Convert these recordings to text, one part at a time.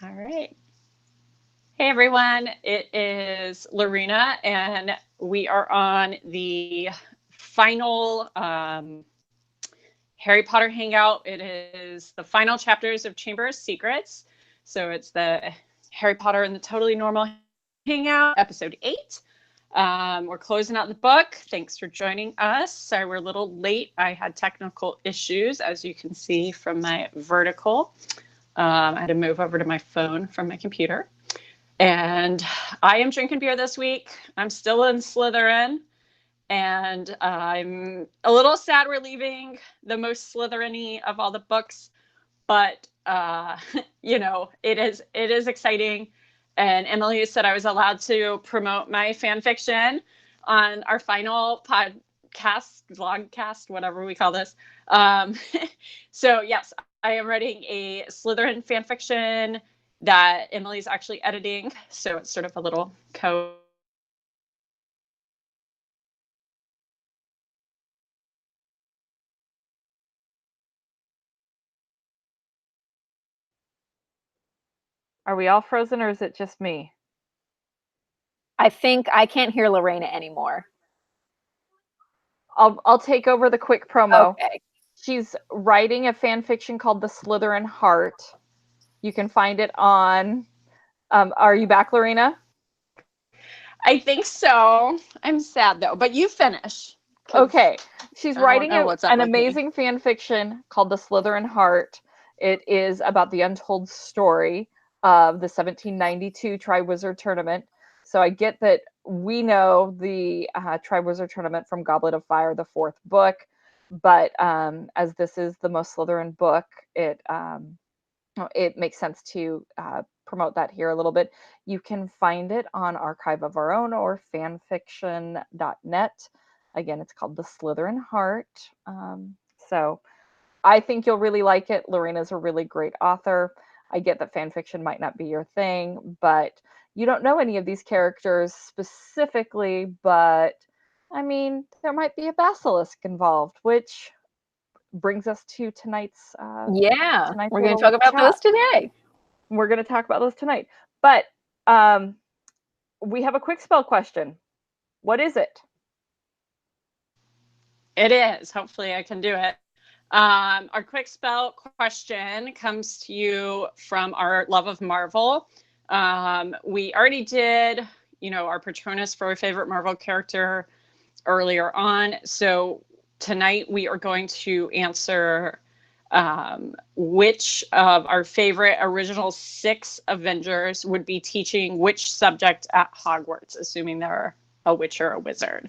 All right. Hey everyone, it is Lorena, and we are on the final Harry Potter Hangout. It is the final chapters of Chamber of Secrets. So it's the Harry Potter and the Totally Normal Hangout, episode 8. We're closing out the book. Thanks for joining us. Sorry, we're a little late. I had technical issues, as you can see from my vertical. I had to move over to my phone from my computer. And I am drinking beer this week. I'm still in Slytherin. And I'm a little sad we're leaving the most Slytherin-y of all the books. But, it is exciting. And Emily said I was allowed to promote my fan fiction on our final podcast, vlogcast, whatever we call this. So, yes, I am writing a Slytherin fan fiction that Emily's actually editing. So it's sort of a little Are we all frozen or is it just me? I think I can't hear Lorena anymore. I'll take over the quick promo. Okay. She's writing a fan fiction called The Slytherin Heart. You can find it on. Are you back, Lorena? I think so. I'm sad though, but you finish. Okay. She's writing an amazing me. Fan fiction called The Slytherin Heart. It is about the untold story of the 1792 Triwizard Tournament. So I get that we know the Triwizard Tournament from Goblet of Fire, the 4th book, but as this is the most Slytherin book, it makes sense to promote that here a little bit. You can find it on Archive of Our Own or fanfiction.net. Again, it's called The Slytherin Heart. So I think you'll really like it. Lorena's a really great author. I get that fan fiction might not be your thing, but you don't know any of these characters specifically, but I mean, there might be a basilisk involved, which brings us to tonight's we're going to talk about those today. We're going to talk about those tonight. But we have a quick spell question. What is it? It is. Hopefully I can do it. Our quick spell question comes to you from our love of Marvel. We already did, our Patronus for our favorite Marvel character earlier on. So tonight we are going to answer which of our favorite original 6 Avengers would be teaching which subject at Hogwarts, assuming they're a witch or a wizard.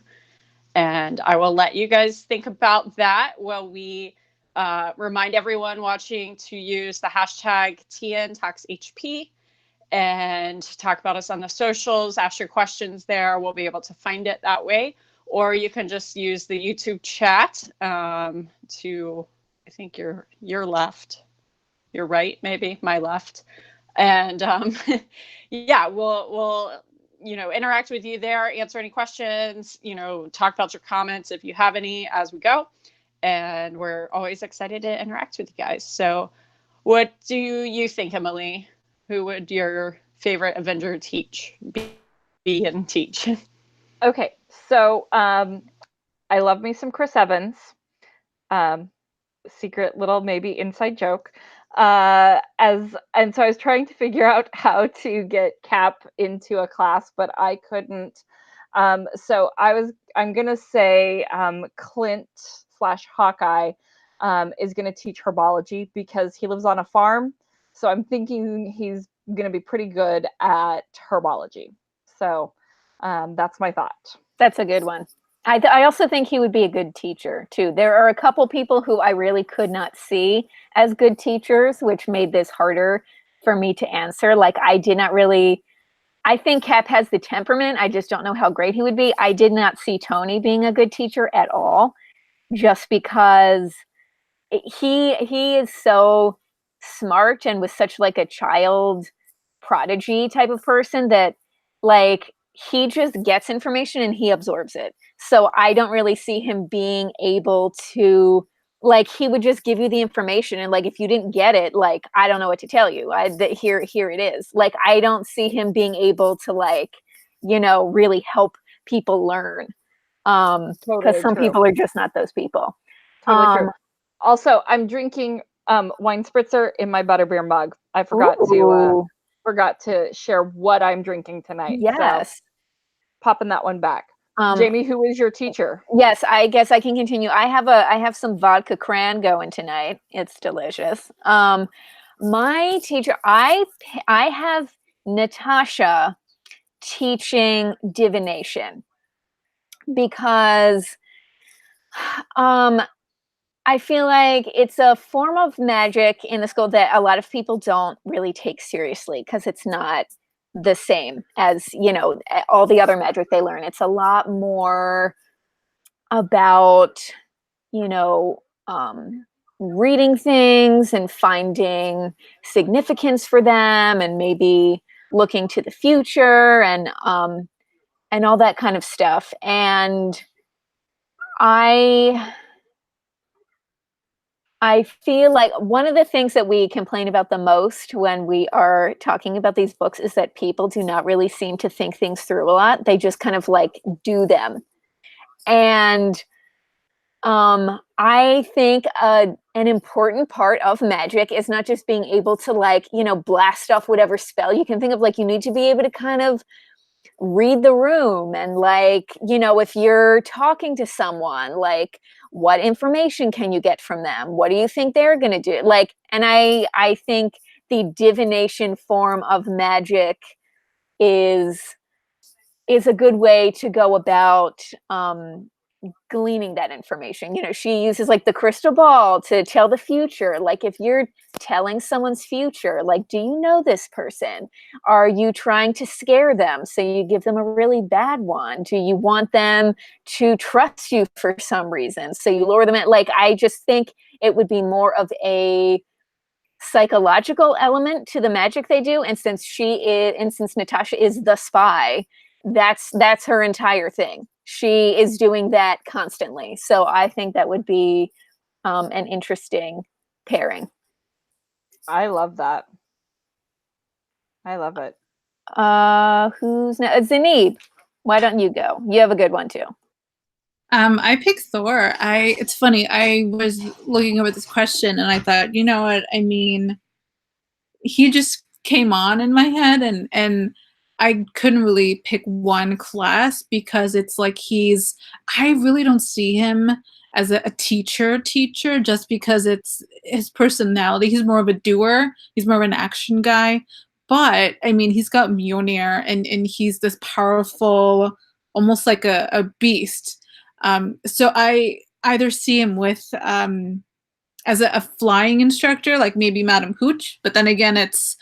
And I will let you guys think about that while we remind everyone watching to use the hashtag TNTalksHP and talk about us on the socials. Ask your questions there. We'll be able to find it that way. Or you can just use the YouTube chat to, I think your left, your right, maybe my left. And we'll interact with you there, answer any questions, talk about your comments if you have any as we go. And we're always excited to interact with you guys. So what do you think, Emily? Who would your favorite Avenger be and teach? Okay, so I love me some Chris Evans. Secret little maybe inside joke. So I was trying to figure out how to get Cap into a class, but I couldn't. So I'm gonna say Clint/Hawkeye is gonna teach herbology because he lives on a farm. So I'm thinking he's gonna be pretty good at herbology. So that's my thought. That's a good one. I also think he would be a good teacher too. There are a couple people who I really could not see as good teachers, which made this harder for me to answer. Like I think Cap has the temperament. I just don't know how great he would be. I did not see Tony being a good teacher at all, just because he is so smart and was such like a child prodigy type of person that like he just gets information and he absorbs it. So I don't really see him being able to like he would just give you the information, and like if you didn't get it, like I don't know what to tell you. Here it is. Like I don't see him being able to like, you know, really help people learn. Because Totally some true. people are just not those people. Totally true. Also, I'm drinking wine spritzer in my butterbeer mug. I forgot to share what I'm drinking tonight. Yes. So popping that one back. Jamie, who is your teacher? Yes, I guess I can continue. I have some vodka cran going tonight. It's delicious. My teacher, I have Natasha teaching divination because I feel like it's a form of magic in the school that a lot of people don't really take seriously because it's not the same as, you know, all the other magic they learn. It's a lot more about, you know, reading things and finding significance for them, and maybe looking to the future, and all that kind of stuff. And I feel like one of the things that we complain about the most when we are talking about these books is that people do not really seem to think things through a lot. They just kind of like do them. And I think an important part of magic is not just being able to like, you know, blast off whatever spell you can think of. Like you need to be able to kind of read the room, and like, you know, if you're talking to someone, like what information can you get from them? What do you think they're going to do? Like, and I think the divination form of magic is a good way to go about gleaning that information. You know, she uses like the crystal ball to tell the future. Like if you're telling someone's future, like, do you know this person? Are you trying to scare them so you give them a really bad one? Do you want them to trust you for some reason so you lure them in? Like I just think it would be more of a psychological element to the magic they do, and since Natasha is the spy, that's her entire thing. She is doing that constantly. So I think that would be an interesting pairing. I love that. I love it. Who's now? Zanib, why don't you go? You have a good one too. I picked Thor. It's funny. I was looking over this question and I thought, you know what? I mean, he just came on in my head, and I couldn't really pick one class because it's like I really don't see him as a teacher just because it's his personality. He's more of a doer. He's more of an action guy. But I mean, he's got Mjolnir, and he's this powerful, almost like a beast. So I either see him with as a flying instructor, like maybe Madam Hooch, but then again, it's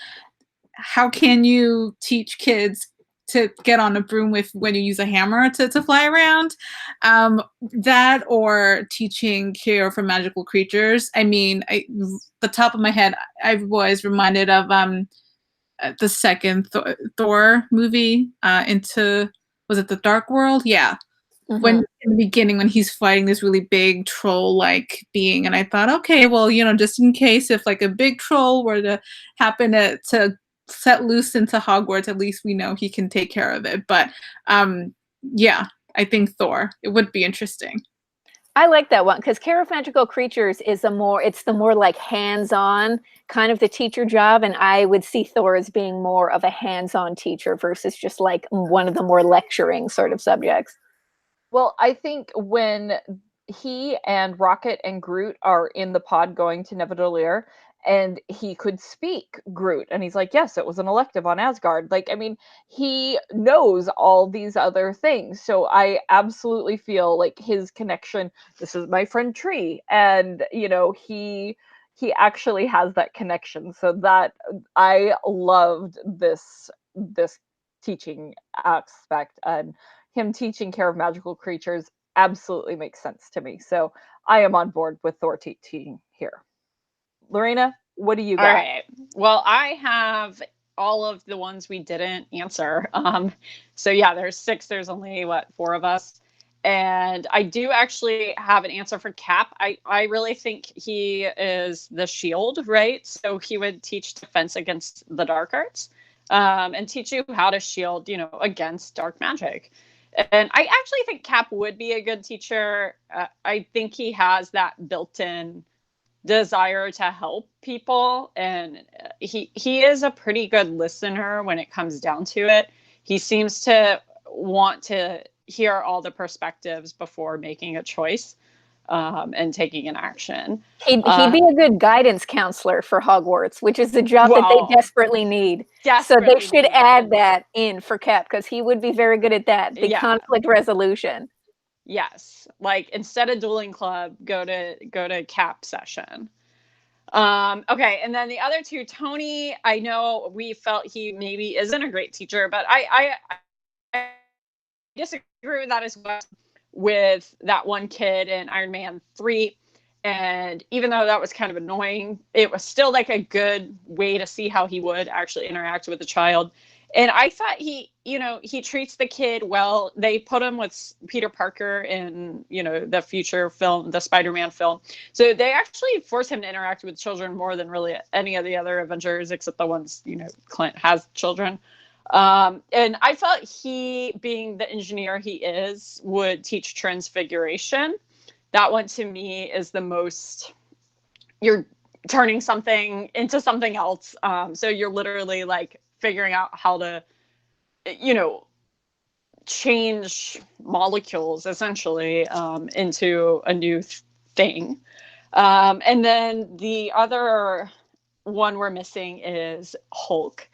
how can you teach kids to get on a broom when you use a hammer to fly around? That or teaching care for magical creatures. I mean, the top of my head, I was reminded of the second Thor movie, was it the Dark World? Yeah. Mm-hmm. When in the beginning, when he's fighting this really big troll-like being, and I thought, okay, well, you know, just in case if like a big troll were to happen to set loose into Hogwarts, at least we know he can take care of it. But yeah, I think Thor. It would be interesting. I like that one because Care of Magical Creatures is the more like hands-on kind of the teacher job, and I would see Thor as being more of a hands-on teacher versus just like one of the more lecturing sort of subjects. Well, I think when he and Rocket and Groot are in the pod going to Nidavellir, and he could speak Groot, and he's like, yes, it was an elective on Asgard. Like, I mean, he knows all these other things. So I absolutely feel like his connection, this is my friend Tree, and you know, he actually has that connection. So that I loved this teaching aspect, and him teaching care of magical creatures absolutely makes sense to me. So I am on board with Thor teaching here. Lorena, what do you got? All right. Well, I have all of the ones we didn't answer. So yeah, there's 6. There's only 4 of us. And I do actually have an answer for Cap. I really think he is the shield, right? So he would teach defense against the dark arts, and teach you how to shield, against dark magic. And I actually think Cap would be a good teacher. I think he has that built-in desire to help people, and he is a pretty good listener when it comes down to it. He seems to want to hear all the perspectives before making a choice, and taking an action. He'd be a good guidance counselor for Hogwarts, which is the job that they desperately need. So they should add that in for Cap, because he would be very good at that, the conflict resolution. Yes, like instead of dueling club, go to Cap session. Okay, and then the other two, Tony, I know we felt he maybe isn't a great teacher, but I disagree with that as well, with that one kid in Iron Man 3. And even though that was kind of annoying, it was still like a good way to see how he would actually interact with the child. And I thought he treats the kid well. They put him with Peter Parker in, the future film, the Spider-Man film. So they actually force him to interact with children more than really any of the other Avengers, except the ones, Clint has children. And I felt he, being the engineer he is, would teach transfiguration. That one to me is the most, you're turning something into something else. So you're literally like figuring out how to, change molecules essentially, into a new thing. And then the other one we're missing is Hulk.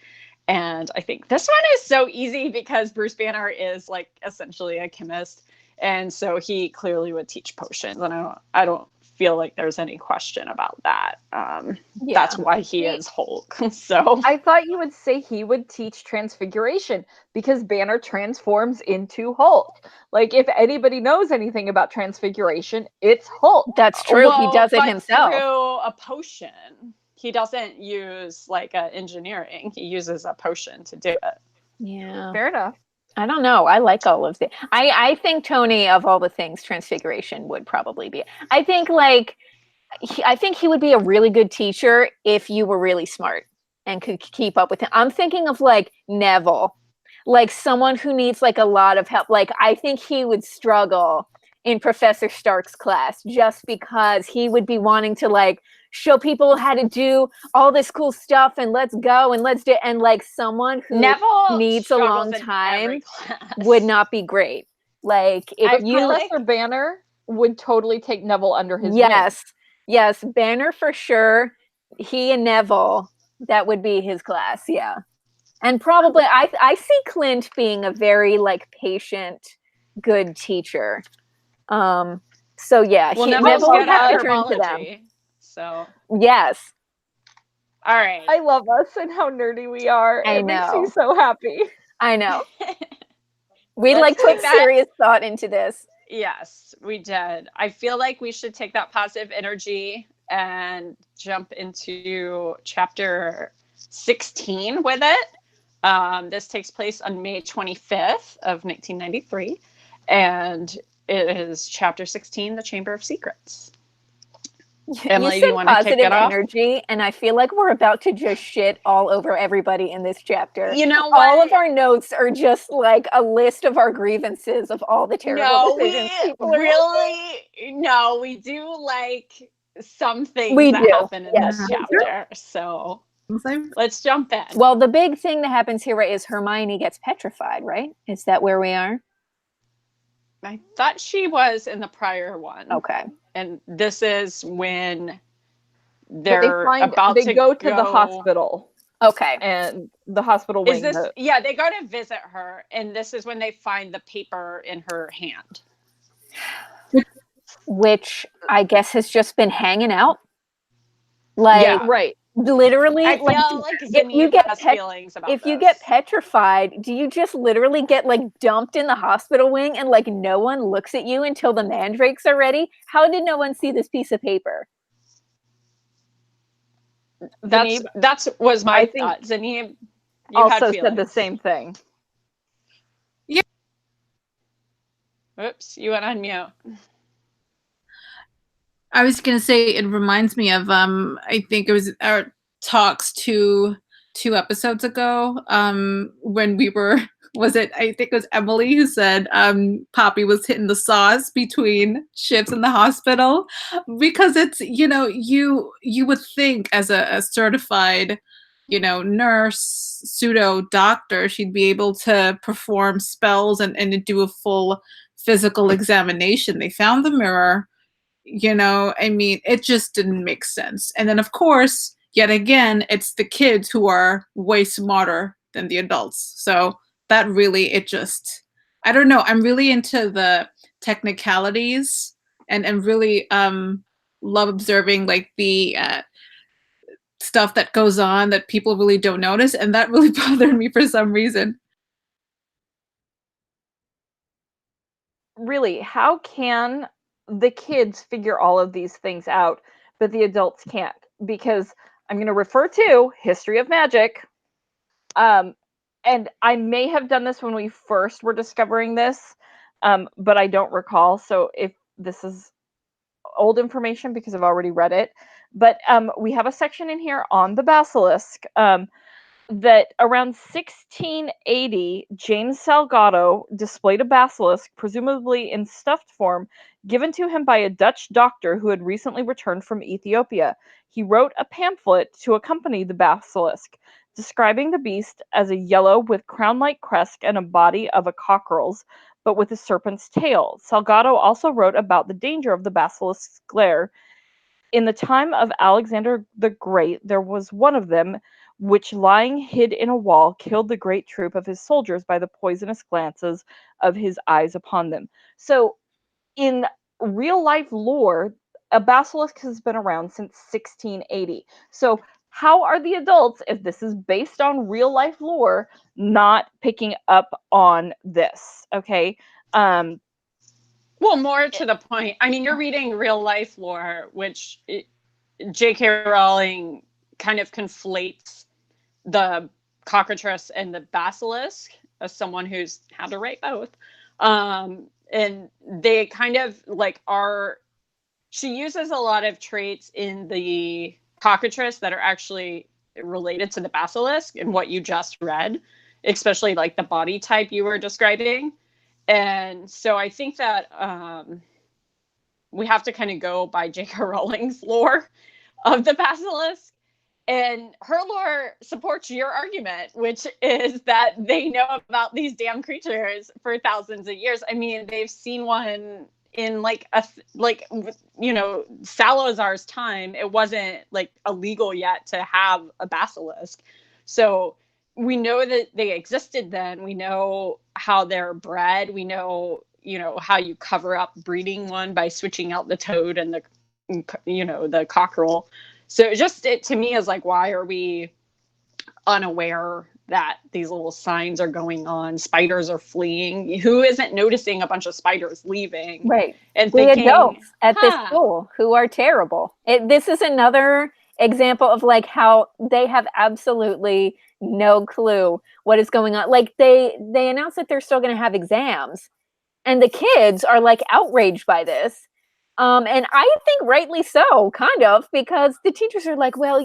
And I think this one is so easy because Bruce Banner is like essentially a chemist. And so he clearly would teach potions. And I don't feel like there's any question about that. That's why he is Hulk. So I thought you would say he would teach transfiguration because Banner transforms into Hulk. Like, if anybody knows anything about transfiguration, it's Hulk. That's true. He does it himself. Through a potion. He doesn't use like engineering. He uses a potion to do it. Yeah. Fair enough. I don't know. I like all of the. I think Tony, of all the things, transfiguration would probably be. I think he would be a really good teacher if you were really smart and could keep up with him. I'm thinking of like Neville, like someone who needs like a lot of help. Like I think he would struggle in Professor Stark's class just because he would be wanting to like show people how to do all this cool stuff and let's go and let's do, and like someone who Neville needs a long time would not be great. Like if Professor Banner would totally take Neville under his wing. Yes, Banner for sure. He and Neville, that would be his class, yeah. And probably I see Clint being a very like patient, good teacher. So yeah, Neville would have to turn to them. So yes. All right. I love us and how nerdy we are. It makes me so happy. I know. We like put serious thought into this. Yes, we did. I feel like we should take that positive energy and jump into chapter 16 with it. This takes place on May 25th of 1993, and it is chapter 16, The Chamber of Secrets. Emily, do you want to kick it off? Energy, and I feel like we're about to just shit all over everybody in this chapter. You know what? All of our notes are just like a list of our grievances of all the terrible decisions people No, we do like some things that happen in this chapter. So let's jump in. Well, the big thing that happens here, right, is Hermione gets petrified, right? Is that where we are? I thought she was in the prior one. Okay. And this is when they go to the hospital. Okay. And the hospital wing. They go to visit her, and this is when they find the paper in her hand. Which I guess has just been hanging out. Like, right. Literally, I feel like if you get feelings about you get petrified, do you just literally get like dumped in the hospital wing and like no one looks at you until the mandrakes are ready? How did no one see this piece of paper? That was my thought. Zaneeb, you also said the same thing. Yeah. Oops, you went on mute. I was gonna say it reminds me of I think it was our talks two episodes ago when we were was it I think it was Emily who said Poppy was hitting the sauce between shifts in the hospital because it's you would think as a certified nurse pseudo doctor she'd be able to perform spells and do a full physical examination. They found the mirror. I mean, it just didn't make sense. And then, of course, yet again, it's the kids who are way smarter than the adults. So that really, I don't know. I'm really into the technicalities and really love observing like the stuff that goes on that people really don't notice. And that really bothered me for some reason. Really, how can the kids figure all of these things out, but the adults can't? Because I'm going to refer to History of Magic. And I may have done this when we first were discovering this, but I don't recall. So if this is old information because I've already read it, but we have a section in here on the basilisk. That around 1680, James Salgado displayed a basilisk, presumably in stuffed form, given to him by a Dutch doctor who had recently returned from Ethiopia. He wrote a pamphlet to accompany the basilisk, describing the beast as a yellow with crown-like crest and a body of a cockerel's, but with a serpent's tail. Salgado also wrote about the danger of the basilisk's glare. In the time of Alexander the Great, there was one of them which, lying hid in a wall, killed the great troop of his soldiers by the poisonous glances of his eyes upon them. So, in real life lore, a basilisk has been around since 1680. So, how are the adults, if this is based on real life lore, not picking up on this? Okay. Well, more to the point, I mean, you're reading real life lore, which J.K. Rowling kind of conflates the cockatrice and the basilisk as someone who's had to write both. And they kind of like she uses a lot of traits in the cockatrice that are actually related to the basilisk and what you just read, especially like the body type you were describing. And so I think that we have to kind of go by J.K. Rowling's lore of the basilisk. And her lore supports your argument, which is that they know about these damn creatures for thousands of years. I mean, they've seen one in Salazar's time. It wasn't like illegal yet to have a basilisk. So we know that they existed then. We know how they're bred. We know, how you cover up breeding one by switching out the toad and the cockerel. So it to me is like, why are we unaware that these little signs are going on? Spiders are fleeing. Who isn't noticing a bunch of spiders leaving? Right. And the thinking, adults at this school who are terrible. This is another example of like how they have absolutely no clue what is going on. Like they announce that they're still going to have exams, and the kids are like outraged by this. And I think rightly so, kind of, because the teachers are like, well,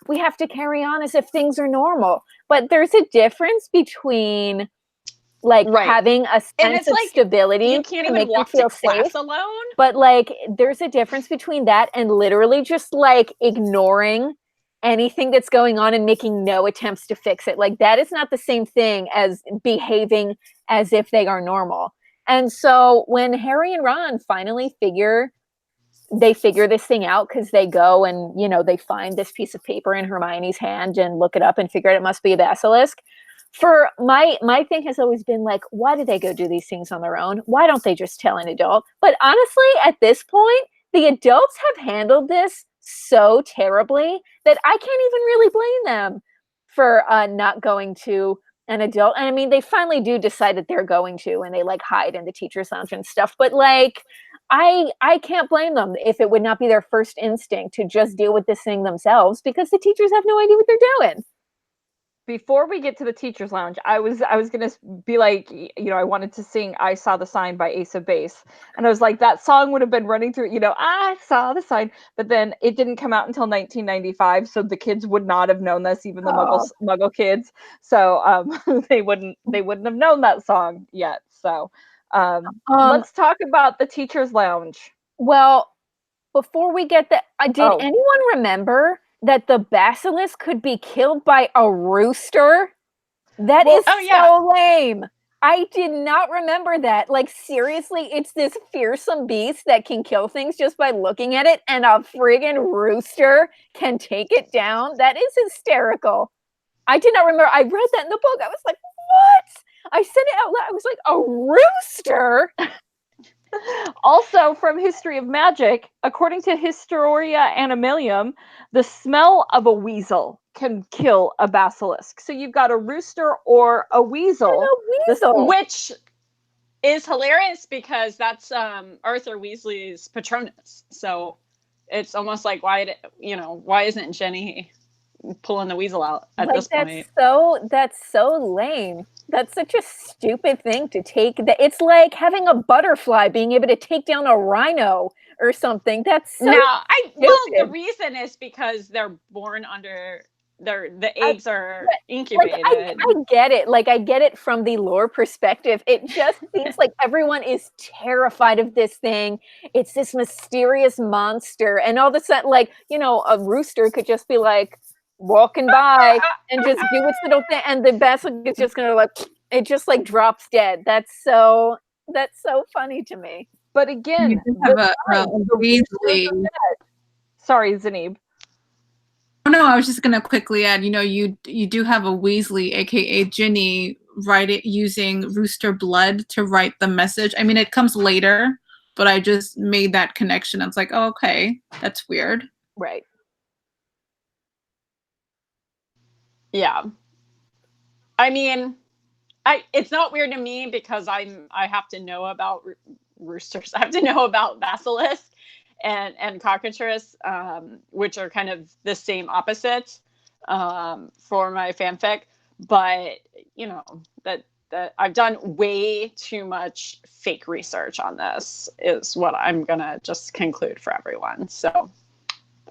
we have to carry on as if things are normal. But there's a difference between like having a sense of stability you can't to even make them walk feel to class safe alone. But like there's a difference between that and literally just like ignoring anything that's going on and making no attempts to fix it. Like that is not the same thing as behaving as if they are normal. And so when Harry and Ron finally figure this thing out, because they go and they find this piece of paper in Hermione's hand and look it up and figure out it must be a basilisk. For my thing has always been like, why do they go do these things on their own? Why don't they just tell an adult? But honestly, at this point, the adults have handled this so terribly that I can't even really blame them for not going to an adult. And I mean, they finally do decide that they're going to, and they like hide in the teacher's lounge and stuff. But like, I can't blame them if it would not be their first instinct to just deal with this thing themselves, because the teachers have no idea what they're doing. before we get to the teacher's lounge, I was gonna be like, I wanted to sing "I Saw the Sign" by Ace of Base, and I was like, that song would have been running through, I saw the sign, but then it didn't come out until 1995, so the kids would not have known this, even the Muggle kids, so they wouldn't have known that song yet. So let's talk about the teacher's lounge. Well, before we get that, did anyone remember that the basilisk could be killed by a rooster? That is so lame. I did not remember that. Like, seriously, it's this fearsome beast that can kill things just by looking at it, and a friggin' rooster can take it down? That is hysterical. I did not remember. I read that in the book. I was like, what? I said it out loud. I was like, a rooster? Also, from History of Magic, according to Historia Animalium, the smell of a weasel can kill a basilisk. So you've got a rooster or a weasel. Which is hilarious because that's Arthur Weasley's Patronus. So it's almost like, why isn't Jenny pulling the weasel out at this point? That's so lame. That's such a stupid thing to take. It's like having a butterfly being able to take down a rhino or something. That's so the reason is because they're born under the eggs are incubated. Like, I get it. Like, I get it from the lore perspective. It just seems like everyone is terrified of this thing. It's this mysterious monster, and all of a sudden, like, a rooster could just be like walking by and just do its little thing, and the basilisk is just gonna it just like drops dead. That's so funny to me. But again, you have a Weasley. Sorry, Zanib. Oh no, I was just gonna quickly add. You do have a Weasley, aka Ginny, write it using rooster blood to write the message. I mean, it comes later, but I just made that connection. I was like, oh, okay, that's weird. Right. Yeah. I mean, it's not weird to me because I have to know about roosters. I have to know about basilisk and cockatrice, which are kind of the same opposites for my fanfic. But that I've done way too much fake research on this is what I'm gonna just conclude for everyone. So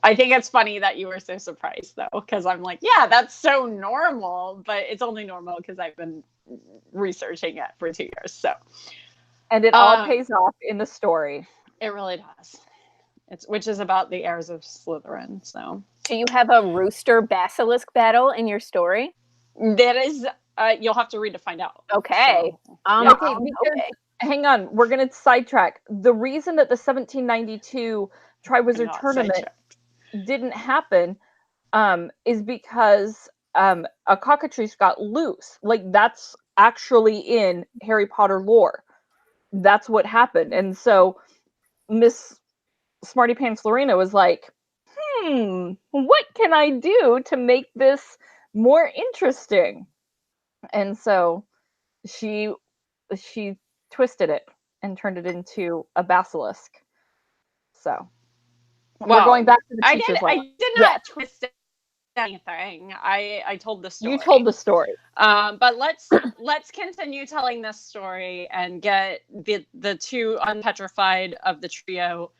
I think it's funny that you were so surprised, though, because I'm like, yeah, that's so normal, but it's only normal because I've been researching it for 2 years. So, and it all pays off in the story. It really does. Which is about the heirs of Slytherin. So, do you have a rooster basilisk battle in your story? That is, you'll have to read to find out. Okay. So, okay. Hang on, we're gonna sidetrack. The reason that the 1792 Triwizard Tournament didn't happen is because a cockatrice got loose. Like, that's actually in Harry Potter lore. That's what happened. And so Miss Smarty Pants Lorena was like, what can I do to make this more interesting? And so she twisted it and turned it into a basilisk. So we're going back to the teacher's lounge. I did not twist anything. I told the story. You told the story. But let's continue telling this story and get the two unpetrified of the trio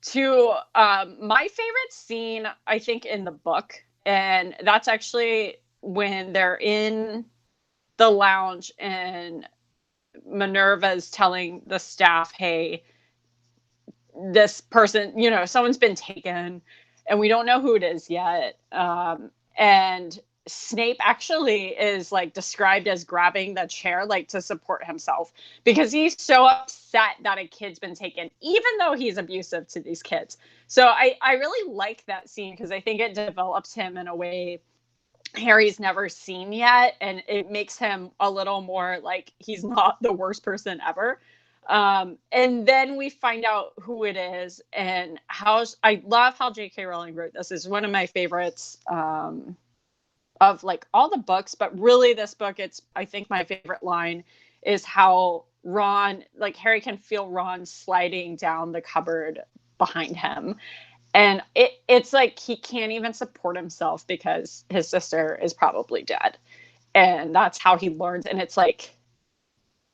to my favorite scene, I think, in the book. And that's actually when they're in the lounge and Minerva's telling the staff, hey, this person, someone's been taken and we don't know who it is yet. And Snape actually is like described as grabbing the chair, like to support himself because he's so upset that a kid's been taken, even though he's abusive to these kids. So I really like that scene because I think it develops him in a way Harry's never seen yet. And it makes him a little more like he's not the worst person ever. And then we find out who it is and I love how J.K. Rowling wrote this. It's one of my favorites of like all the books, but really this book, I think my favorite line is how Ron, like Harry can feel Ron sliding down the cupboard behind him. And it's like he can't even support himself because his sister is probably dead. And that's how he learns. And it's like,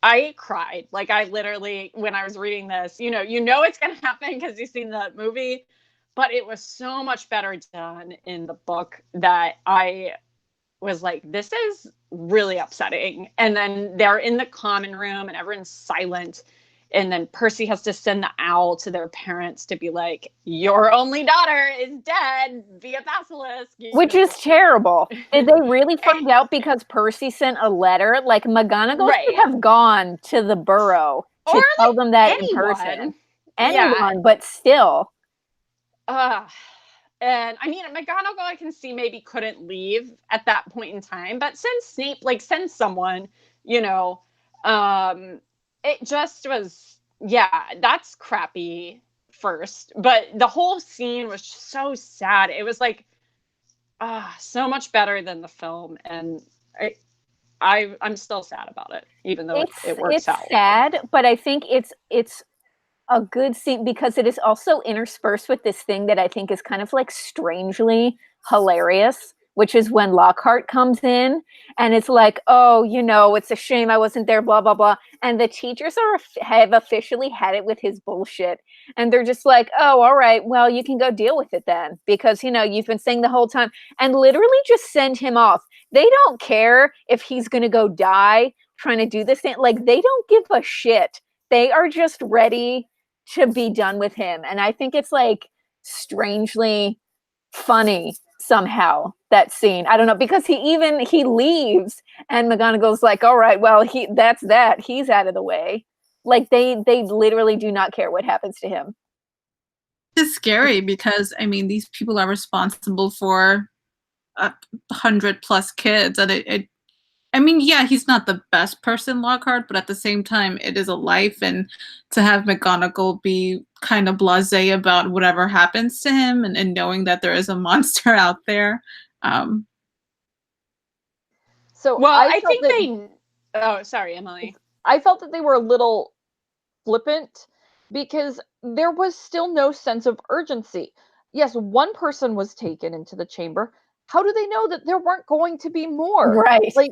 I cried. Like, I literally, when I was reading this, you know it's going to happen because you've seen the movie, but it was so much better done in the book that I was like, this is really upsetting. And then they're in the common room and everyone's silent. And then Percy has to send the owl to their parents to be like, your only daughter is dead via basilisk. Which is terrible. Did they really find out because Percy sent a letter? Like, McGonagall should have gone to the Burrow to tell them that in person. Anyone, but still. And I mean, McGonagall, I can see maybe couldn't leave at that point in time, but send Snape, like, send someone, it just was, that's crappy first. But the whole scene was so sad. It was like, so much better than the film. And I'm still sad about it, even though it works out. It's sad, but I think it's a good scene because it is also interspersed with this thing that I think is kind of like strangely hilarious, which is when Lockhart comes in and it's like, oh, it's a shame I wasn't there, blah, blah, blah. And the teachers have officially had it with his bullshit. And they're just like, oh, all right, well, you can go deal with it then because, you've been saying the whole time, and literally just send him off. They don't care if he's going to go die trying to do this thing. Like, they don't give a shit. They are just ready to be done with him. And I think it's like strangely funny somehow, that scene. I don't know, because he leaves and McGonagall's like, all right, well, he's out of the way. Like they literally do not care what happens to him. It's scary because I mean these people are responsible for 100+ kids, and I mean, yeah, he's not the best person, Lockhart, but at the same time, it is a life, and to have McGonagall be kind of blasé about whatever happens to him, and knowing that there is a monster out there. Oh, sorry, Emily. I felt that they were a little flippant because there was still no sense of urgency. Yes, one person was taken into the chamber. How do they know that there weren't going to be more? Right. Like,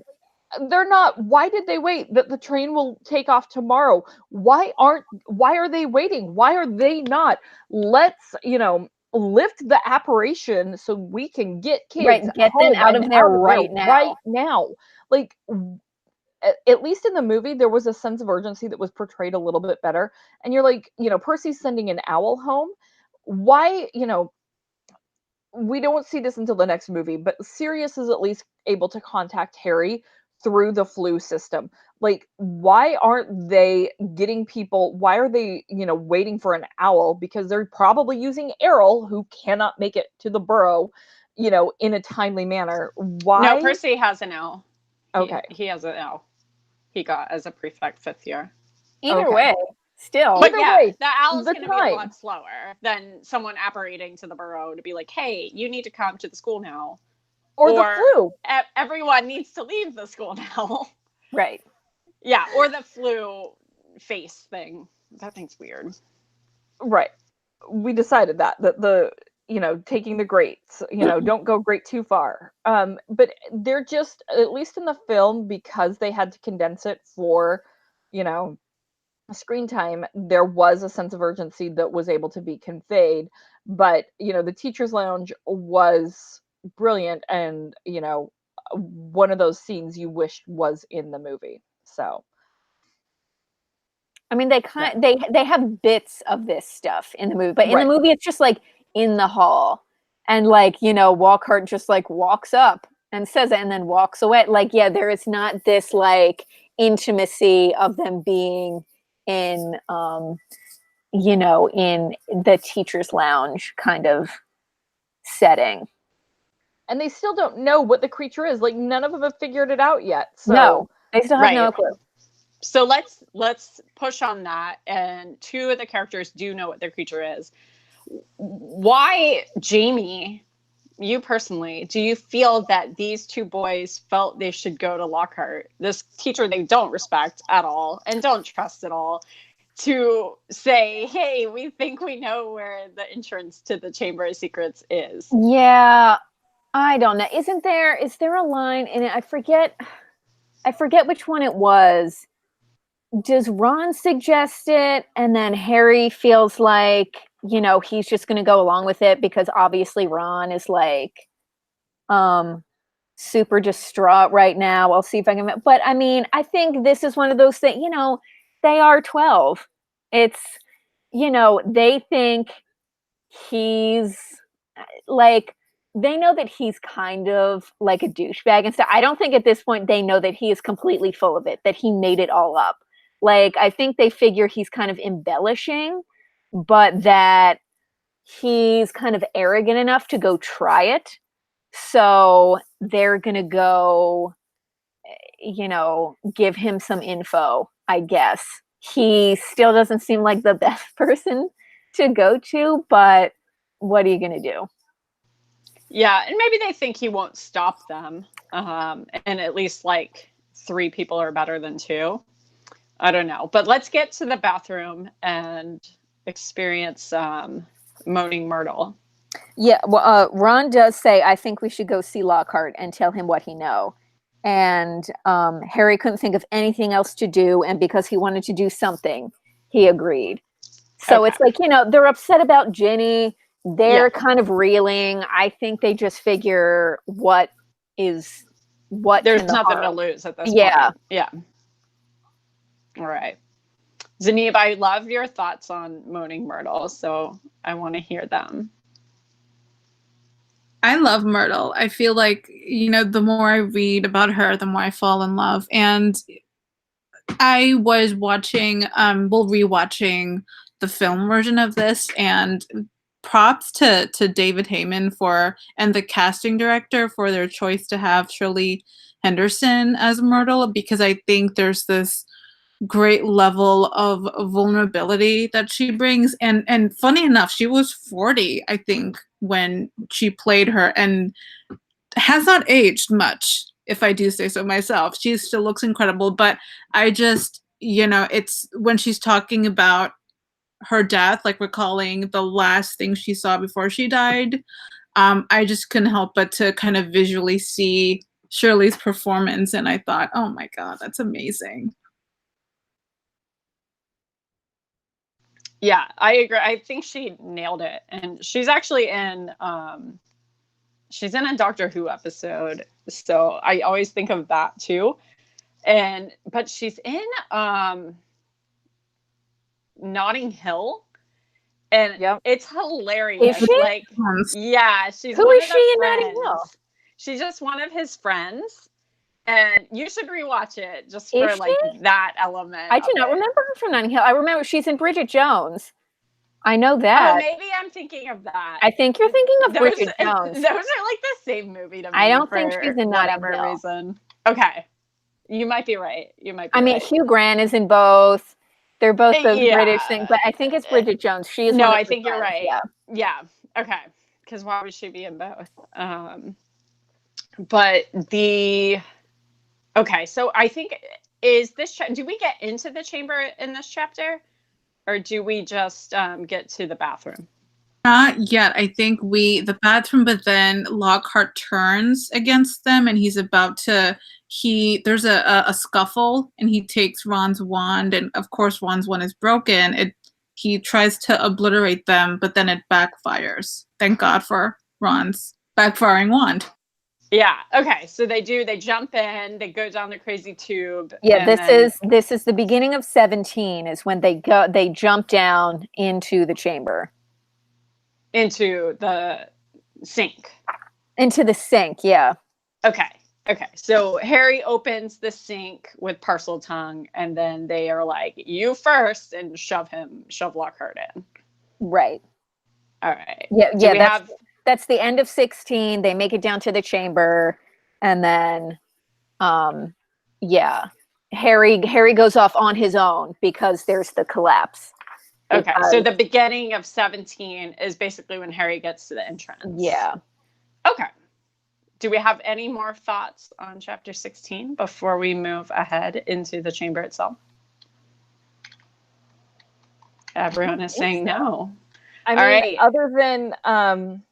they're not. Why did they wait? That the train will take off tomorrow. Why are they waiting? Why are they not? Let's, lift the apparition so we can get kids. Right, get them out of there right now. Right now. Like, at least in the movie, there was a sense of urgency that was portrayed a little bit better. And you're like, Percy's sending an owl home. Why, we don't see this until the next movie, but Sirius is at least able to contact Harry through the flu system. Like, why aren't they getting people? Why are they, waiting for an owl? Because they're probably using Errol, who cannot make it to the Burrow, in a timely manner. Why? No, Percy has an owl. Okay. He has an owl. He got as a prefect 5th year. Either way, still. But way, the owl's going to be a lot slower than someone apparating to the Burrow to be like, hey, you need to come to the school now. Or the flu. Everyone needs to leave the school now. Right. Yeah, or the flu face thing. That thing's weird. Right. We decided that the taking the greats, don't go great too far. But they're just, at least in the film, because they had to condense it for, screen time, there was a sense of urgency that was able to be conveyed. But, the teacher's lounge was brilliant, and one of those scenes you wished was in the movie. So I mean, they have bits of this stuff in the movie, but in the movie it's just like in the hall, and like Lockhart just like walks up and says it and then walks away. Like, yeah, there is not this like intimacy of them being in in the teacher's lounge kind of setting. And they still don't know what the creature is. Like, none of them have figured it out yet. So. No, they still have no clue. So let's push on that. And 2 of the characters do know what their creature is. Why, Jamie, you personally, do you feel that these 2 boys felt they should go to Lockhart, this teacher they don't respect at all and don't trust at all? to say, hey, we think we know where the entrance to the Chamber of Secrets is. Yeah, I don't know. Is there a line in it? I forget which one it was. Does Ron suggest it and then Harry feels like, he's just going to go along with it because obviously Ron is like super distraught right now. I'll see if I can, but I mean, I think this is one of those things, they are 12. It's, they think he's like, they know that he's kind of like a douchebag and stuff. I don't think at this point they know that he is completely full of it, that he made it all up. Like, I think they figure he's kind of embellishing, but that he's kind of arrogant enough to go try it. So they're going to go, give him some info, I guess. He still doesn't seem like the best person to go to, but what are you going to do? Yeah, and maybe they think he won't stop them. And at least like 3 people are better than 2. I don't know. But let's get to the bathroom and experience Moaning Myrtle. Yeah, well, Ron does say, I think we should go see Lockhart and tell him what he know. And Harry couldn't think of anything else to do. And because he wanted to do something, he agreed. So It's like, they're upset about Ginny. They're kind of reeling. I think they just figure what. There's nothing to lose at this point. Yeah. All right. Zanib, I love your thoughts on Moaning Myrtle, so I want to hear them. I love Myrtle. I feel like, the more I read about her, the more I fall in love. And I was rewatching the film version of this, and props to David Heyman and the casting director for their choice to have Shirley Henderson as Myrtle, because I think there's this great level of vulnerability that she brings. And funny enough, she was 40, I think, when she played her, and has not aged much, if I do say so myself. She still looks incredible, but I just, it's when she's talking about her death, like recalling the last thing she saw before she died, I just couldn't help but to kind of visually see Shirley's performance, and I thought, oh my God, that's amazing. Yeah, I agree. I think she nailed it. And she's actually in she's in a Doctor Who episode. So I always think of that too. But she's in Notting Hill. And it's hilarious. Is she? Like, yeah, she's Who is she in Notting Hill? She's just one of his friends. And you should rewatch it just for like that element. I do not remember her from Notting Hill. I remember she's in Bridget Jones. I know that. Oh, maybe I'm thinking of that. I think you're thinking of Bridget Jones. Those are like the same movie to me. I don't think she's in Notting Hill. Reason. Okay. You might be right. I mean, Hugh Grant is in both. They're both those British things, but I think it's Bridget Jones. She is. No, I think you're right. Yeah. Okay. Because why would she be in both? Okay, so I think do we get into the chamber in this chapter, or do we just get to the bathroom? Not yet. I think the bathroom, but then Lockhart turns against them, and he's about to. There's a scuffle, and he takes Ron's wand, and of course Ron's wand is broken. He tries to obliterate them, but then it backfires. Thank God for Ron's backfiring wand. Yeah. Okay. So they jump in, they go down the crazy tube. Yeah. This is the beginning of 17 is when they jump down into the chamber. Into the sink. Yeah. Okay. So Harry opens the sink with Parseltongue, and then they are like, "You first," and shove Lockhart in. Right. All right. Yeah. That's the end of 16. They make it down to the chamber, and then, Harry goes off on his own because there's the collapse. Okay, so the beginning of 17 is basically when Harry gets to the entrance. Yeah. Okay. Do we have any more thoughts on chapter 16 before we move ahead into the chamber itself? Everyone is saying no. I All mean, right. other than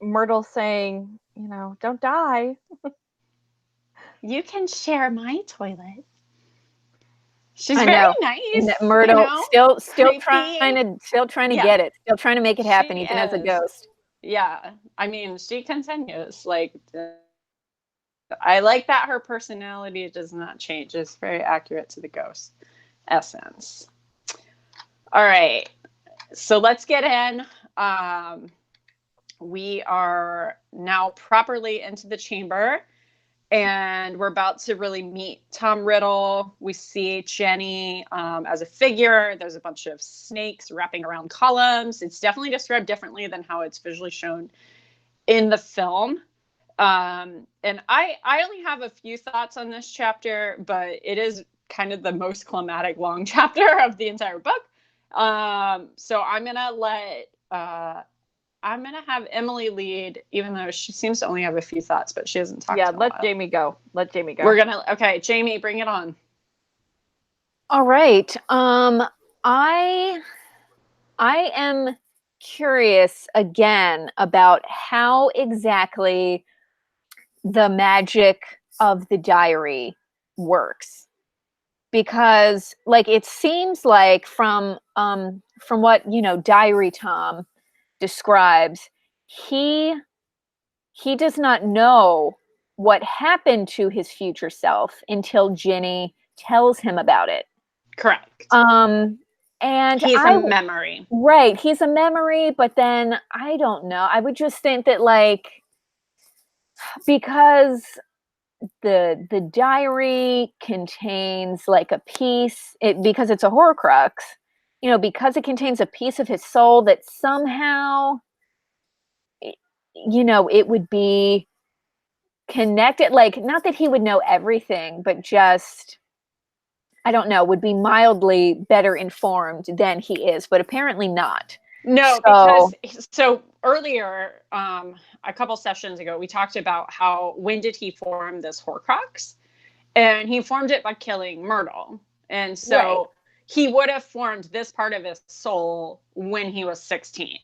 Myrtle saying, don't die. You can share my toilet. She's I very know. nice. Myrtle still creepy. trying to Yeah. get it. Still trying to make it happen, She even as a is. ghost. Yeah. I mean, she continues. Like, I like that her personality does not change. It's very accurate to the ghost essence. All right. So let's get in. We are now properly into the chamber. And we're about to really meet Tom Riddle. We see Jenny as a figure. There's a bunch of snakes wrapping around columns. It's definitely described differently than how it's visually shown in the film. And I only have a few thoughts on this chapter, but it is kind of the most climatic long chapter of the entire book. So I'm gonna have Emily lead, even though she seems to only have a few thoughts, but she hasn't talked. Yeah, let Jamie go. Okay, Jamie, bring it on. All right. I am curious again about how exactly the magic of the diary works, because like it seems like from what Diary Tom describes, he does not know what happened to his future self until Ginny tells him about it. Correct. And he's a memory. Right, he's a memory, but then I don't know. I would just think that, like, because the diary contains like a piece, because it's a Horcrux, because it contains a piece of his soul that somehow, it would be connected. Like, not that he would know everything, but just, I don't know, would be mildly better informed than he is, but apparently not. No, because earlier, a couple sessions ago, we talked about when did he form this Horcrux? And he formed it by killing Myrtle. And so he would have formed this part of his soul when he was 16.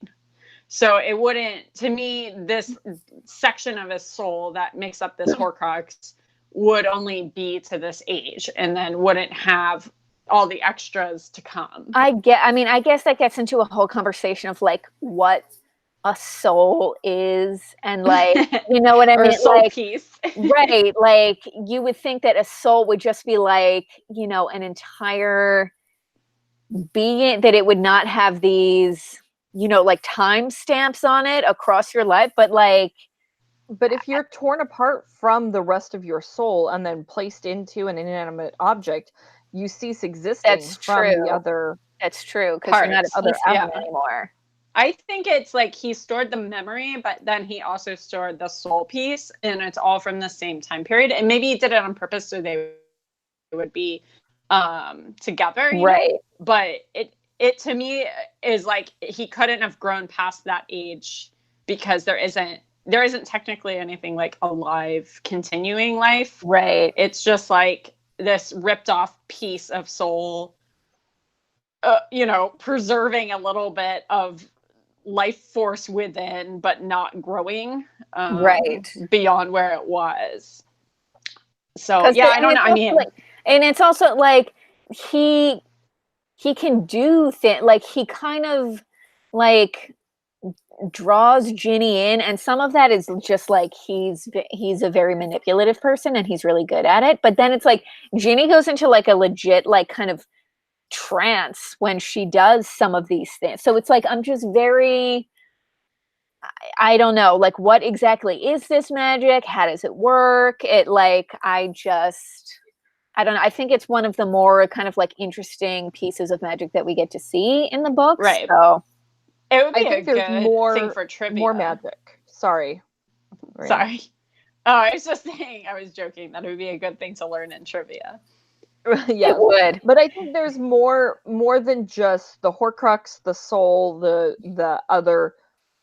So it wouldn't, to me, this section of his soul that makes up this Horcrux would only be to this age, and then wouldn't have all the extras to come. I guess that gets into a whole conversation of like what a soul is, and like, you know what I mean? A soul like, piece. Right. Like, you would think that a soul would just be like, an entire being, that it would not have these, like time stamps on it across your life. But if you're torn apart from the rest of your soul and then placed into an inanimate object, you cease existing from the other. That's true, because you're not other anymore. I think it's like he stored the memory, but then he also stored the soul piece, and it's all from the same time period. And maybe he did it on purpose so they would be together, right? But it to me is like he couldn't have grown past that age, because there isn't technically anything like alive, continuing life. Right. It's just like this ripped off piece of soul, preserving a little bit of life force within, but not growing beyond where it was. So I don't know. I mean, and it's also like he can do things, like he kind of like draws Ginny in, and some of that is just like he's a very manipulative person and he's really good at it. But then it's like Ginny goes into like a legit like kind of trance when she does some of these things. So it's like, I'm just very, I don't know, like, what exactly is this magic? How does it work? I don't know. I think it's one of the more kind of like interesting pieces of magic that we get to see in the books. Right. So it would be a good thing for trivia. More magic. Sorry. Oh, I was just saying, I was joking that it would be a good thing to learn in trivia. Yeah, it would. But I think there's more than just the Horcrux, the soul, the other.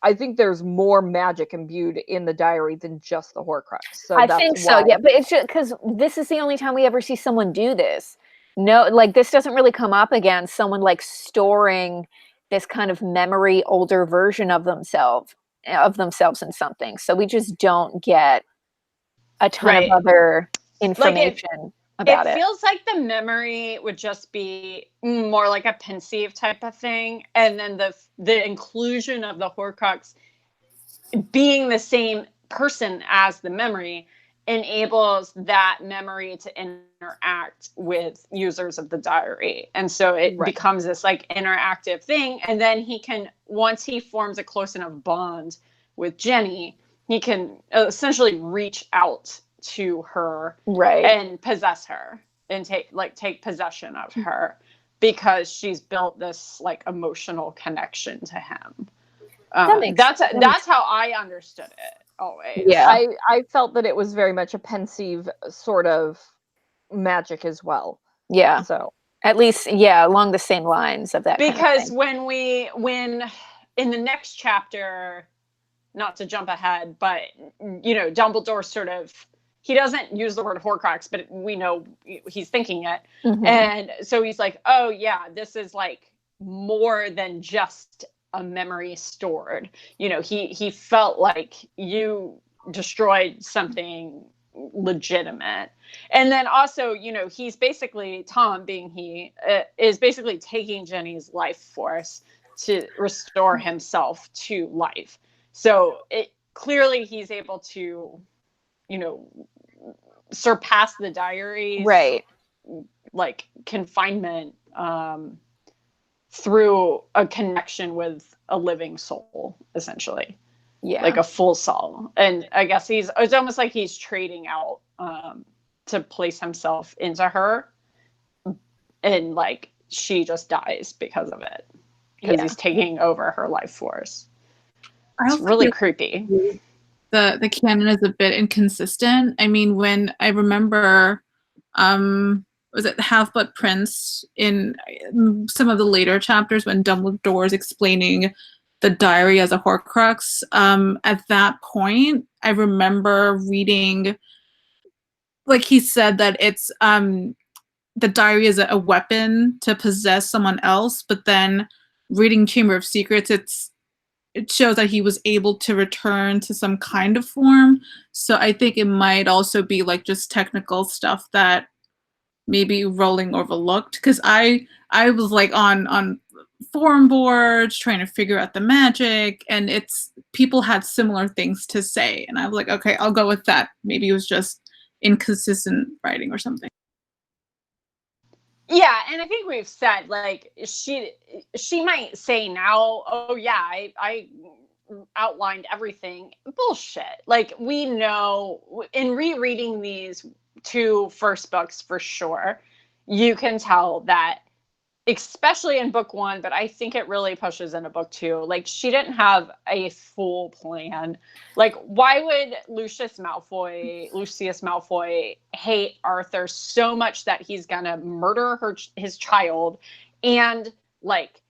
I think there's more magic imbued in the diary than just the Horcrux. So I think so, yeah. But it's just because this is the only time we ever see someone do this. no, like this doesn't really come up again. Someone like storing this kind of memory, older version of themselves in something. So we just don't get a ton of other information about it. It feels like the memory would just be more like a pensieve type of thing, and then the inclusion of the Horcrux being the same person as the memory enables that memory to interact with users of the diary. And so it becomes this like interactive thing. And then he can, once he forms a close enough bond with Jenny, he can essentially reach out to her and possess her and take possession of her, because she's built this like emotional connection to him. That's how I understood it always. Yeah, I felt that it was very much a pensieve sort of magic as well. Yeah. So at least, along the same lines of that. Because when in the next chapter, not to jump ahead, but Dumbledore sort of, he doesn't use the word Horcrux, but we know he's thinking it. Mm-hmm. And so he's like, oh yeah, this is like more than just a memory stored. He felt like you destroyed something legitimate. And then also, he's basically, Tom being he, is basically taking Jenny's life force to restore himself to life. So clearly he's able to, surpass the diaries, like confinement, through a connection with a living soul, essentially. Yeah. Like a full soul. And I guess it's almost like he's trading out to place himself into her, and like she just dies because of it. Because he's taking over her life force. It's really creepy. The canon is a bit inconsistent. I mean, when I remember was it the Half-Blood Prince in some of the later chapters when Dumbledore is explaining the diary as a Horcrux, at that point I remember reading, like he said that it's the diary is a weapon to possess someone else, but then reading Chamber of Secrets, it shows that he was able to return to some kind of form. So I think it might also be like just technical stuff that maybe Rowling overlooked, because I was like on forum boards trying to figure out the magic, and people had similar things to say, and I was like, okay, I'll go with that. Maybe it was just inconsistent writing or something. Yeah, and I think we've said, like, she might say now, oh yeah, I outlined everything. Bullshit. Like, we know in rereading these two first books for sure, you can tell that, especially in book one, but I think it really pushes into book two, like she didn't have a full plan. Like, why would Lucius Malfoy hate Arthur so much that he's gonna murder his child and like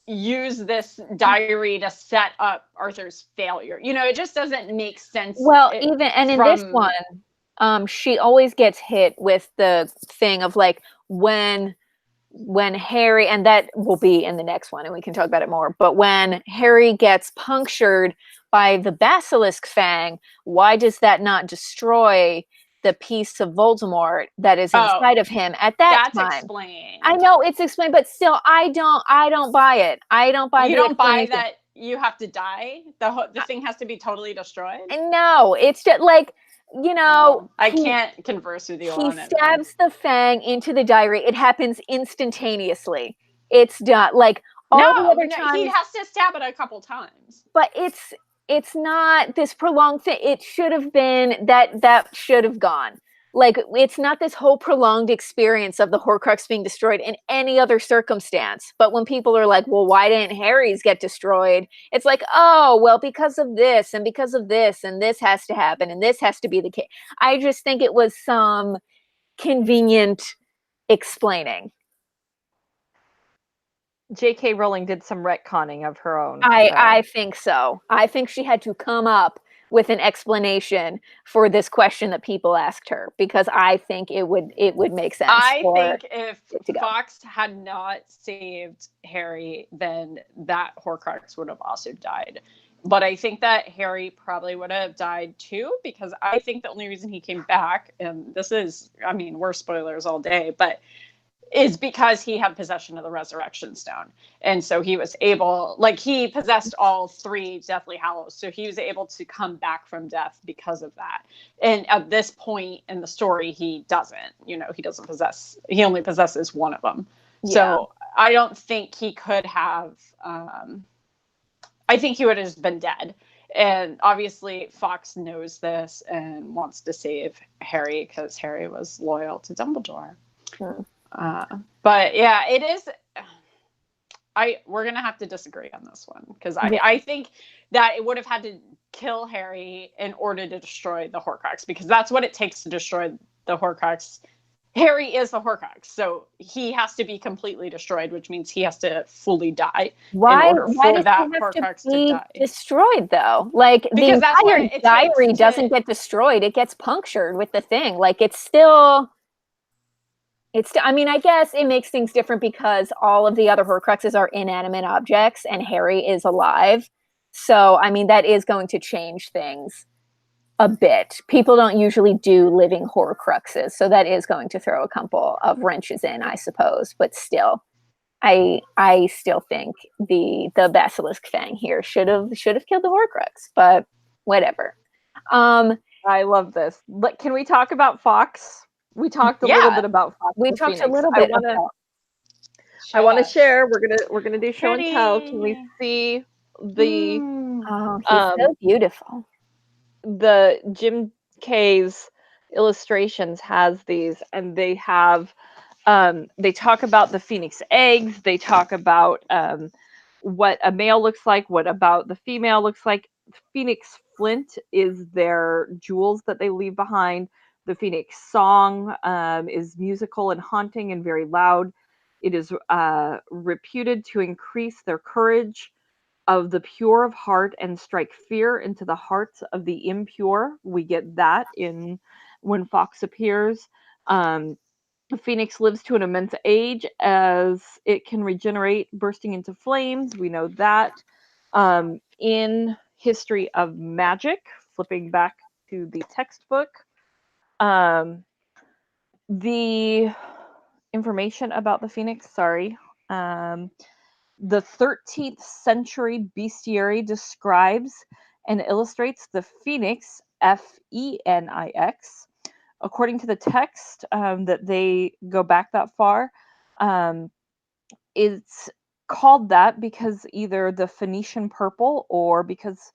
use this diary to set up Arthur's failure? It just doesn't make sense. Well, in this one, she always gets hit with the thing of like when Harry, and that will be in the next one and we can talk about it more, but when Harry gets punctured by the basilisk fang, why does that not destroy the piece of Voldemort that is inside of him at that time? That's explained. I know it's explained, but still I don't buy it. I don't buy. You don't buy that you have to die? The thing has to be totally destroyed? No, it's just like, I can't converse with you on it. He stabs the fang into the diary. It happens instantaneously. It's done. Like all the other times, he has to stab it a couple times. But it's not this prolonged thing. It should have been that should have gone. Like, it's not this whole prolonged experience of the Horcrux being destroyed in any other circumstance. But when people are like, well, why didn't Harry's get destroyed? It's like, oh, well, because of this and because of this, and this has to happen and this has to be the case. I just think it was some convenient explaining. J.K. Rowling did some retconning of her own. I think so. I think she had to come up with an explanation for this question that people asked her, because I think it would make sense. I think if to go. Fox had not saved Harry, then that Horcrux would have also died. But I think that Harry probably would have died too, because I think the only reason he came back, and this is, I mean, we're spoilers all day, but is because he had possession of the Resurrection Stone. And so he was able, like, he possessed all 3 Deathly Hallows. So he was able to come back from death because of that. And at this point in the story, he doesn't, he only possesses one of them. Yeah. So I don't think he could have, I think he would have just been dead. And obviously Fox knows this and wants to save Harry because Harry was loyal to Dumbledore. Hmm. But yeah, it is. We're gonna have to disagree on this one, because I think that it would have had to kill Harry in order to destroy the Horcrux, because that's what it takes to destroy the Horcrux. Harry is the Horcrux, so he has to be completely destroyed, which means he has to fully die in order for that Horcrux to die. Destroyed though, like because the entire diary doesn't get destroyed; it gets punctured with the thing. Like it's still. I mean, I guess it makes things different because all of the other Horcruxes are inanimate objects and Harry is alive. So, I mean, that is going to change things a bit. People don't usually do living Horcruxes, so that is going to throw a couple of wrenches in, I suppose. But still, I still think the Basilisk Fang here should have killed the Horcrux, but whatever. I love this. Can we talk about Fox? We talked a little bit about Fox. We talked a little bit about. I want to share. We're gonna do show and tell. Can we see the? Oh, he's so beautiful. The Jim Kay's illustrations has these, and they have. They talk about the phoenix eggs. They talk about what a male looks like. What about the female looks like? Phoenix flint is their jewels that they leave behind. The Phoenix song is musical and haunting and very loud. It is reputed to increase their courage of the pure of heart and strike fear into the hearts of the impure. We get that in when Fox appears. Phoenix lives to an immense age as it can regenerate, bursting into flames. We know that. In History of Magic, flipping back to the textbook, the information about the Phoenix, the 13th century bestiary describes and illustrates the Phoenix, Phoenix. According to the text, that they go back that far, it's called that because either the Phoenician purple or because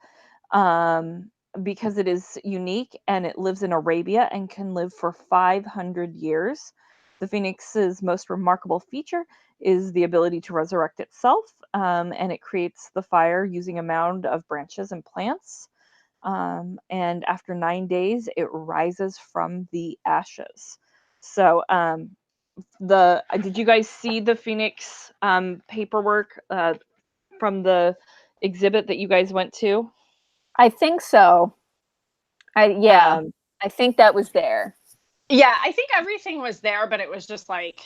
it is unique and it lives in Arabia and can live for 500 years. The Phoenix's most remarkable feature is the ability to resurrect itself, and it creates the fire using a mound of branches and plants. And after 9 days, it rises from the ashes. So, did you guys see the Phoenix paperwork from the exhibit that you guys went to? I think so. I think that was there. Yeah, I think everything was there, but it was just like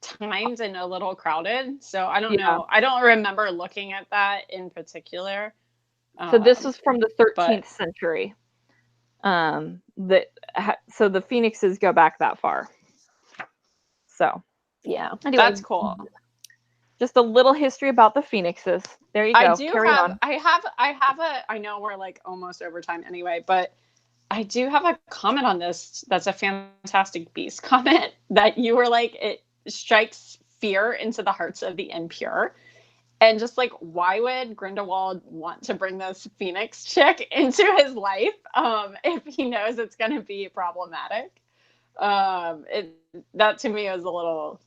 timed and a little crowded. So I don't know. I don't remember looking at that in particular. So this was from the 13th century. So the Phoenixes go back that far. So yeah, anyway, that's cool. Just a little history about the Phoenixes. There you go. I know we're like almost over time anyway, but I do have a comment on this. That's a Fantastic Beasts comment that you were like, it strikes fear into the hearts of the impure. And just like, why would Grindelwald want to bring this Phoenix chick into his life if he knows it's going to be problematic? That to me is a little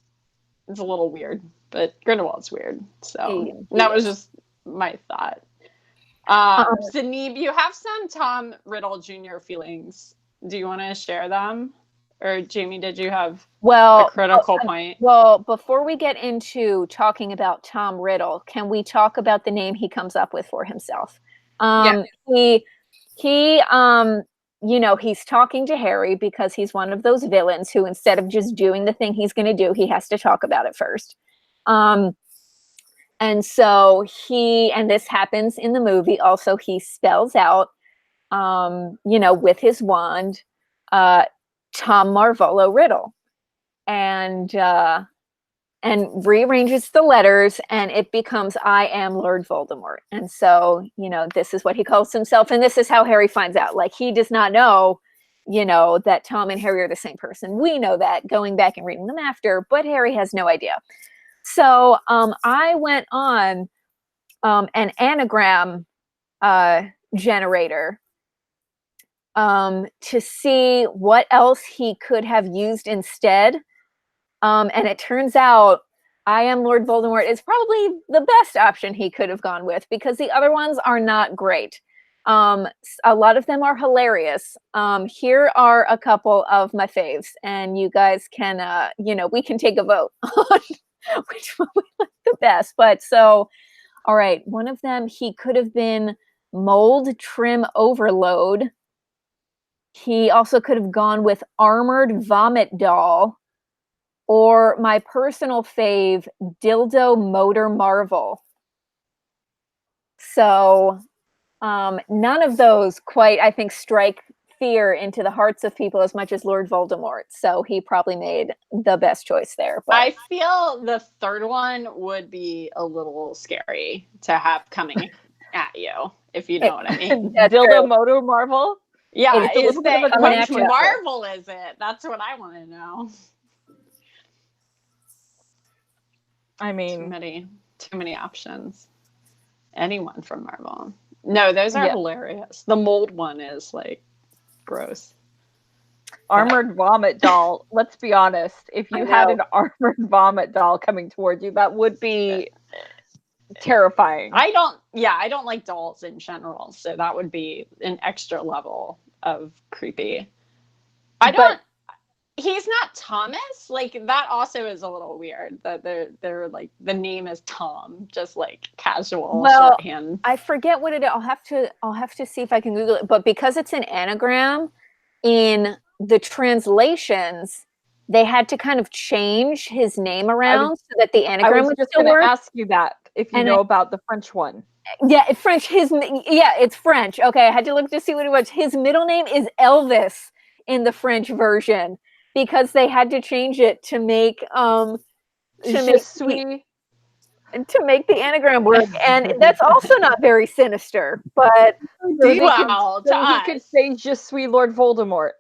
weird, but Grindelwald's weird. So that was just my thought. Zanib, you have some Tom Riddle Jr. feelings. Do you want to share them? Or Jamie, did you have a critical point? Well, before we get into talking about Tom Riddle, can we talk about the name he comes up with for himself? he he's talking to Harry because he's one of those villains who, instead of just doing the thing he's going to do, he has to talk about it first. And so and this happens in the movie also, he spells out, with his wand, Tom Marvolo Riddle, and rearranges the letters, and it becomes I am Lord Voldemort. And so, this is what he calls himself, and this is how Harry finds out. Like, he does not know, that Tom and Harry are the same person. We know that going back and reading them after, but Harry has no idea. So I went on an anagram generator to see what else he could have used instead. And it turns out I am Lord Voldemort is probably the best option he could have gone with, because the other ones are not great. A lot of them are hilarious. Here are a couple of my faves, and you guys can, we can take a vote on which one we like the best. But so, all right, one of them, he could have been Mold Trim Overload. He also could have gone with Armored Vomit Doll, or my personal fave, Dildo Motor Marvel. So none of those quite, I think, strike fear into the hearts of people as much as Lord Voldemort. So he probably made the best choice there. But I feel the third one would be a little scary to have coming at you, if you know what I mean. Dildo Motor Marvel? Yeah, It's a little bit of a which natural. Marvel is it? That's what I want to know. I mean, too many options. Anyone from Marvel? No, those are hilarious. The mold one is like gross. Armored Vomit Doll. Let's be honest. If you had an Armored Vomit Doll coming towards you, that would be terrifying. I don't like dolls in general, so that would be an extra level of creepy. He's not Thomas. Like, that also is a little weird that they're like, the name is Tom, just like casual shorthand. I forget what it is. I'll have to see if I can Google it. But because it's an anagram, in the translations, they had to kind of change his name around so that the anagram was would just still going work. to ask you that, if you know about the French one. Yeah, it's French. It's French. Okay, I had to look to see what it was. His middle name is Elvis in the French version, because they had to change it to make the anagram work, and that's also not very sinister. But he could say "Je suis Lord Voldemort."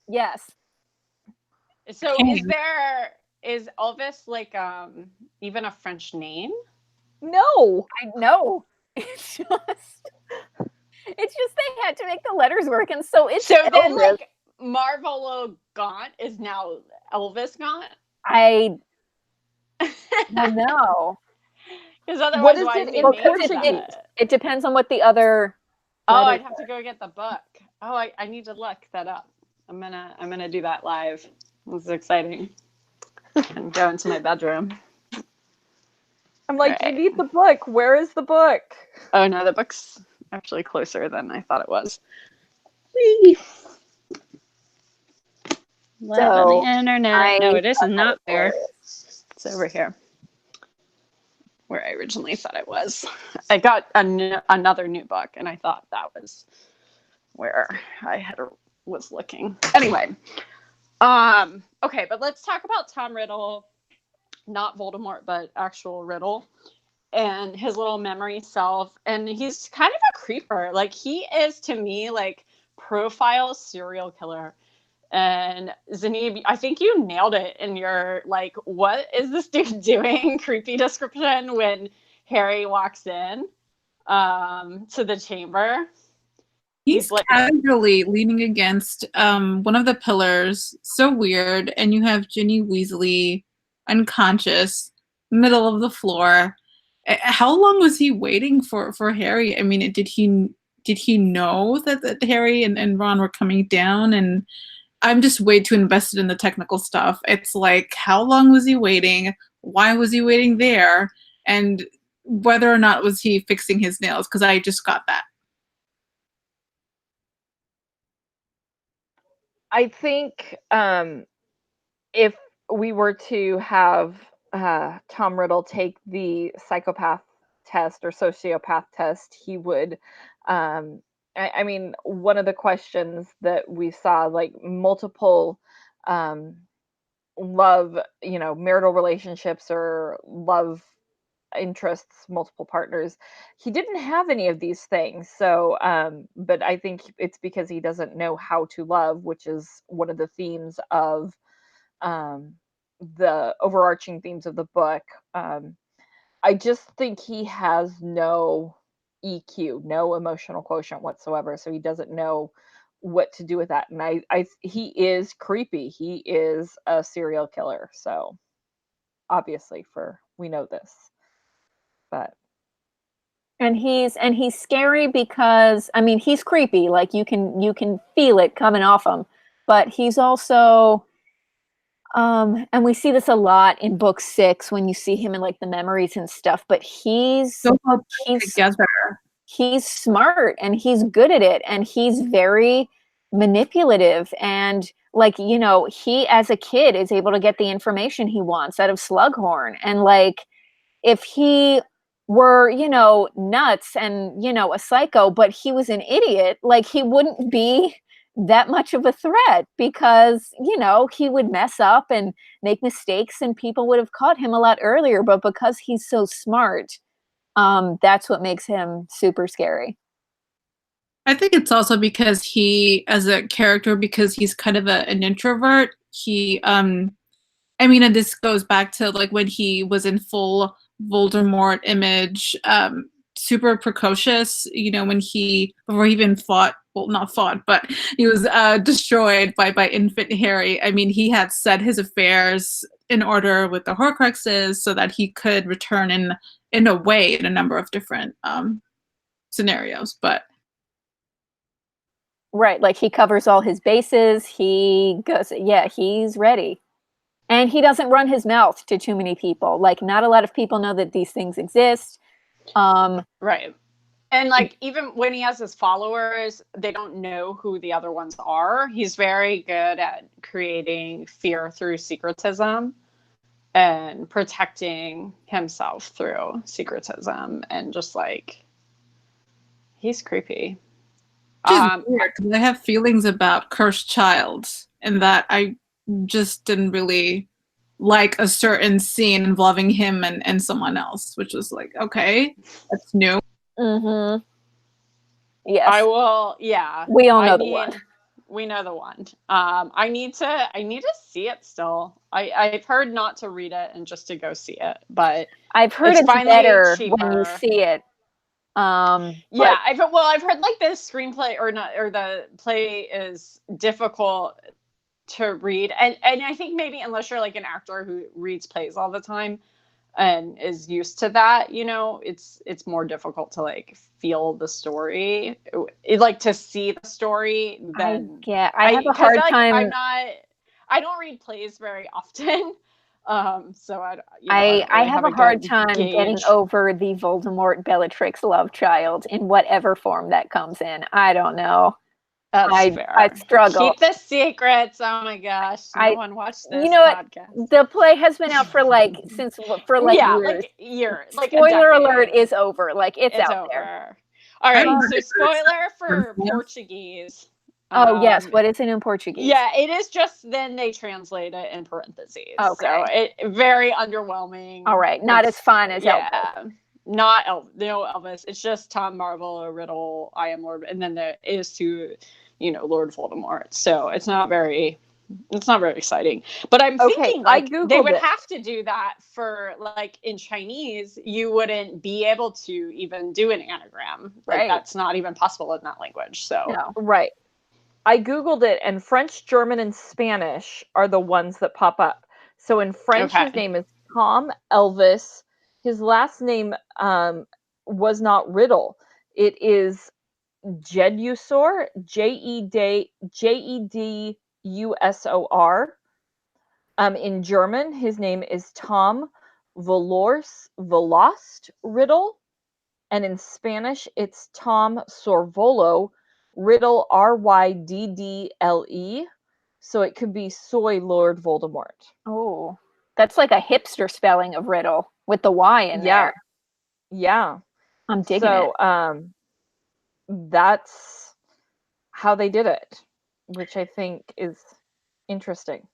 Yes. So is Elvis like even a French name? No, I know. It's just they had to make the letters work, and so it's then like Marvolo Gaunt is now Elvis Gaunt. I don't know. Because otherwise, what is it? It depends on what the other. I'd have to go get the book. I need to look that up. I'm gonna do that live. This is exciting. And go into my bedroom. I'm like, you need the book. Where is the book? Oh no, the book's actually closer than I thought it was. Whee! On the internet. No, it is not there. It's over here, where I originally thought it was. I got another new book, and I thought that was where I was looking. Anyway, okay, but let's talk about Tom Riddle, not Voldemort, but actual Riddle, and his little memory self. And he's kind of a creeper. Like, he is, to me, like, profile serial killer. And Zanib, I think you nailed it in your, like, what is this dude doing? Creepy description when Harry walks in to the chamber. He's like casually leaning against one of the pillars. So weird. And you have Ginny Weasley unconscious, middle of the floor. How long was he waiting for Harry? I mean, did he know that Harry and Ron were coming down? And I'm just way too invested in the technical stuff. It's like, how long was he waiting? Why was he waiting there? And whether or not was he fixing his nails? Because I just got that. I think if we were to have Tom Riddle take the psychopath test or sociopath test, he would. I mean, one of the questions that we saw, like multiple love, marital relationships or love interests, multiple partners. He didn't have any of these things. So, but I think it's because he doesn't know how to love, which is one of the themes of um, the overarching themes of the book. I just think he has no EQ, no emotional quotient whatsoever. So he doesn't know what to do with that. And he is creepy. He is a serial killer. So obviously, we know this, but And he's scary because, I mean, he's creepy. Like you can feel it coming off him, but he's also and we see this a lot in book 6 when you see him in like the memories and stuff, but he's together. he's smart and he's good at it, and he's very manipulative, and like, he as a kid is able to get the information he wants out of Slughorn, and like if he were, nuts and, a psycho, but he was an idiot, like he wouldn't be that much of a threat because, he would mess up and make mistakes and people would have caught him a lot earlier. But because he's so smart, that's what makes him super scary. I think it's also because he, as a character, because he's kind of an introvert, I mean, and this goes back to like when he was in full Voldemort image, super precocious, when before he even fought, well, not fought, but he was destroyed by infant Harry. I mean, he had set his affairs in order with the Horcruxes so that he could return in a way in a number of different scenarios, but Right, like he covers all his bases. He goes, yeah, he's ready. And he doesn't run his mouth to too many people. Like, not a lot of people know that these things exist. Right. And like, even when he has his followers, they don't know who the other ones are. He's very good at creating fear through secretism and protecting himself through secretism, and just like, he's creepy. which is weird because I have feelings about Cursed Child, and that I just didn't really like a certain scene involving him and someone else, which was like, okay, that's new. Mm-hmm. Yes. I will. Yeah. We all know the one. We know the one. I need to see it still. I've heard not to read it and just to go see it, but I've heard it's better when you see it. Yeah, I've heard like the screenplay or the play is difficult to read, and I think maybe unless you're like an actor who reads plays all the time and is used to that, it's more difficult to like feel the story, like to see the story. Than I have a hard time. I don't read plays very often. So I have a hard time getting over the Voldemort Bellatrix love child in whatever form that comes in. I don't know. That's fair. I struggle. Keep the secrets. Oh my gosh. No one watched this podcast. What? The play has been out for years. Like years. Like spoiler alert is over. Like it's out over. There. All right. So spoiler for Portuguese. Oh yes, what is it in Portuguese? Yeah, it is just then they translate it in parentheses. Okay. So it very underwhelming. All right, not as fun as Elvis. No Elvis. It's just Tom Marvel or Riddle, I Am Lord, and then there is to, Lord Voldemort. So it's not very exciting. But I'm thinking like they would have to do that for like in Chinese, you wouldn't be able to even do an anagram. Like right. That's not even possible in that language. So right. I Googled it, and French, German, and Spanish are the ones that pop up. So in French, his name is Tom Elvis. His last name was not Riddle. It is Jedusor, Jedusor. In German, his name is Tom Velost Riddle. And in Spanish, it's Tom Sorvolo Riddle, Ryddle. so it could be Soy Lord Voldemort. Oh, that's like a hipster spelling of Riddle with the Y in there. Yeah. I'm digging it. That's how they did it, which I think is interesting.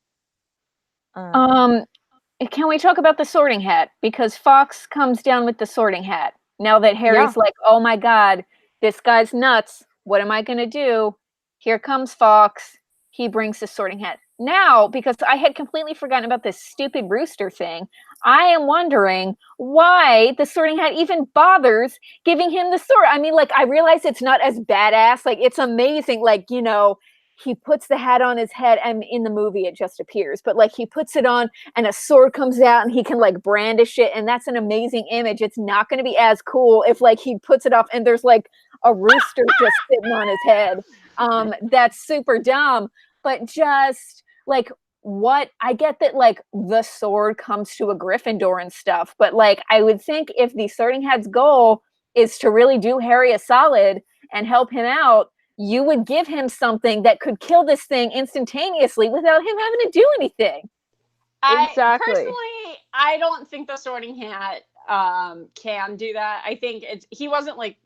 Can we talk about the Sorting Hat? Because Fox comes down with the Sorting Hat. Now that Harry's like, oh my God, this guy's nuts. What am I going to do? Here comes Fox. He brings the Sorting Hat. Now, because I had completely forgotten about this stupid rooster thing, I am wondering why the Sorting Hat even bothers giving him the sword. I mean, like, I realize it's not as badass. Like, it's amazing. Like, you know, he puts the hat on his head, and in the movie it just appears, but like he puts it on and a sword comes out and he can like brandish it, and that's an amazing image. It's not going to be as cool if like he puts it off and there's like a rooster just sitting on his head. That's super dumb, but just like, what, I get that like the sword comes to a Gryffindor and stuff, but like I would think if the Sorting Hat's goal is to really do Harry a solid and help him out, you would give him something that could kill this thing instantaneously without him having to do anything. Exactly. Personally, I don't think the Sorting Hat can do that. I think it wasn't like,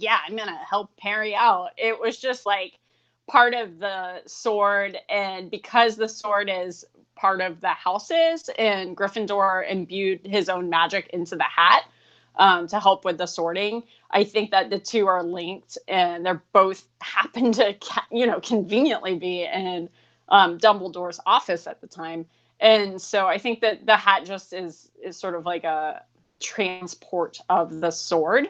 yeah, I'm gonna help Harry out. It was just like part of the sword, and because the sword is part of the houses, and Gryffindor imbued his own magic into the hat to help with the sorting. I think that the two are linked, and they're both happen to, conveniently be in Dumbledore's office at the time. And so I think that the hat just is sort of like a transport of the sword.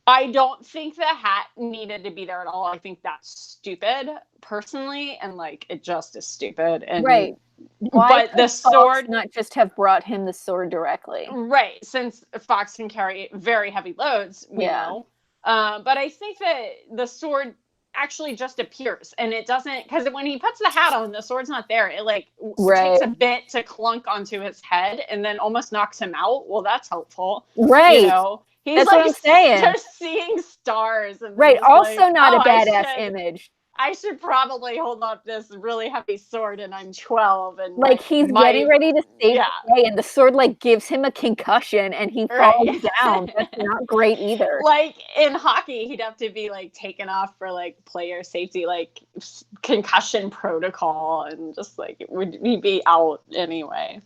I don't think the hat needed to be there at all. I think that's stupid, personally, and like it just is stupid. And right. Why but the sword not just have brought him the sword directly? Right, since Fox can carry very heavy loads, we know. But I think that the sword actually just appears, and it doesn't, because when he puts the hat on, the sword's not there. It like takes a bit to clunk onto his head and then almost knocks him out. Well, that's helpful. Right. You know? He's that's like what I'm saying. just seeing stars. And right. Also like, not a badass image. I should probably hold up this really heavy sword, and I'm 12, and like he's getting ready to save the day, and the sword like gives him a concussion, and he falls down. That's not great either. Like in hockey, he'd have to be like taken off for like player safety, like concussion protocol, and just like he'd be out anyway.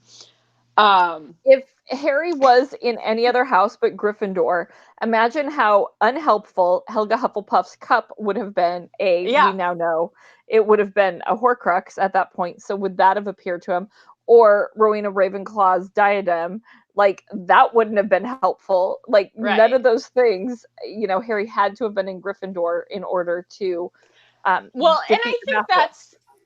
If Harry was in any other house but Gryffindor, imagine how unhelpful Helga Hufflepuff's cup would have been. We now know it would have been a Horcrux at that point. So would that have appeared to him? Or Rowena Ravenclaw's diadem? Like, that wouldn't have been helpful. Like, none of those things, Harry had to have been in Gryffindor in order to well, and I think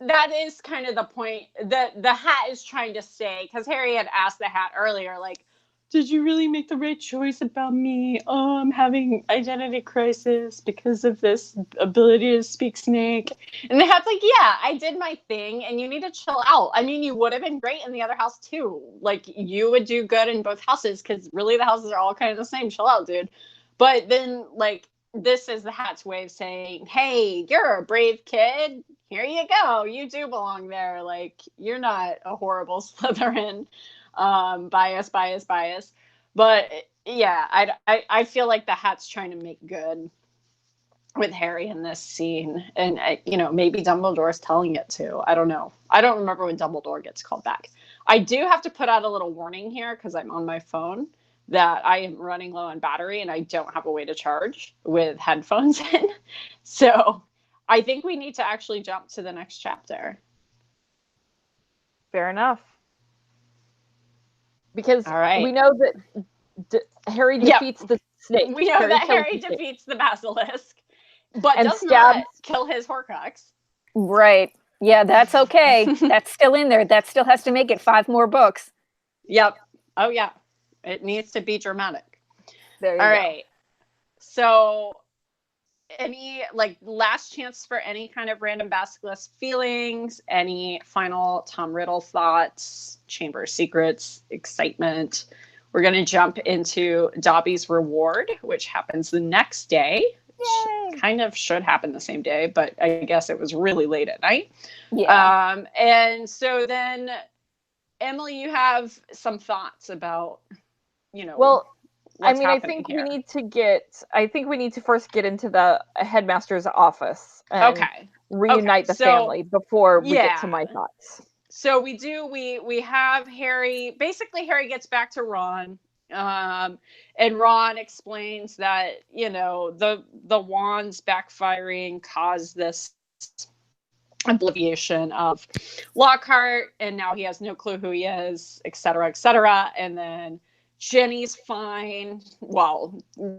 that is kind of the point that the hat is trying to say, because Harry had asked the hat earlier, like, did you really make the right choice about me? Oh, I'm having identity crisis because of this ability to speak snake. And the hat's like, yeah, I did my thing, and you need to chill out. I mean, you would have been great in the other house too. Like, you would do good in both houses, because really the houses are all kind of the same. Chill out, dude. But then, like, this is the hat's way of saying, hey, you're a brave kid. Here you go. You do belong there. Like, you're not a horrible Slytherin. Bias. But yeah, I feel like the hat's trying to make good with Harry in this scene. And, maybe Dumbledore's telling it too. I don't know. I don't remember when Dumbledore gets called back. I do have to put out a little warning here, because I'm on my phone, that I am running low on battery and I don't have a way to charge with headphones in. So I think we need to actually jump to the next chapter. Fair enough. Because we know that Harry defeats the snake. We know that Harry defeats the basilisk, but does not kill his Horcrux. Right. Yeah, that's okay. That's still in there. That still has to make it 5 more books. Yep. Oh, yeah. It needs to be dramatic. There you go. All right. So, any last chance for any kind of random basilisk feelings? Any final Tom Riddle thoughts? Chamber secrets, excitement? We're going to jump into Dobby's reward, which happens the next day. Yay! Kind of should happen the same day, but I guess it was really late at night. Yeah. And so then, Emily, you have some thoughts about, Well, I what's mean, I happening think here. we need to first get into the headmaster's office and Okay. reunite the So, family before we get to yeah. my thoughts. So we have Harry. Basically, Harry gets back to Ron, and Ron explains that the wands backfiring caused this obliviation of Lockhart, and now he has no clue who he is, et cetera, et cetera. And then Jenny's fine. Well,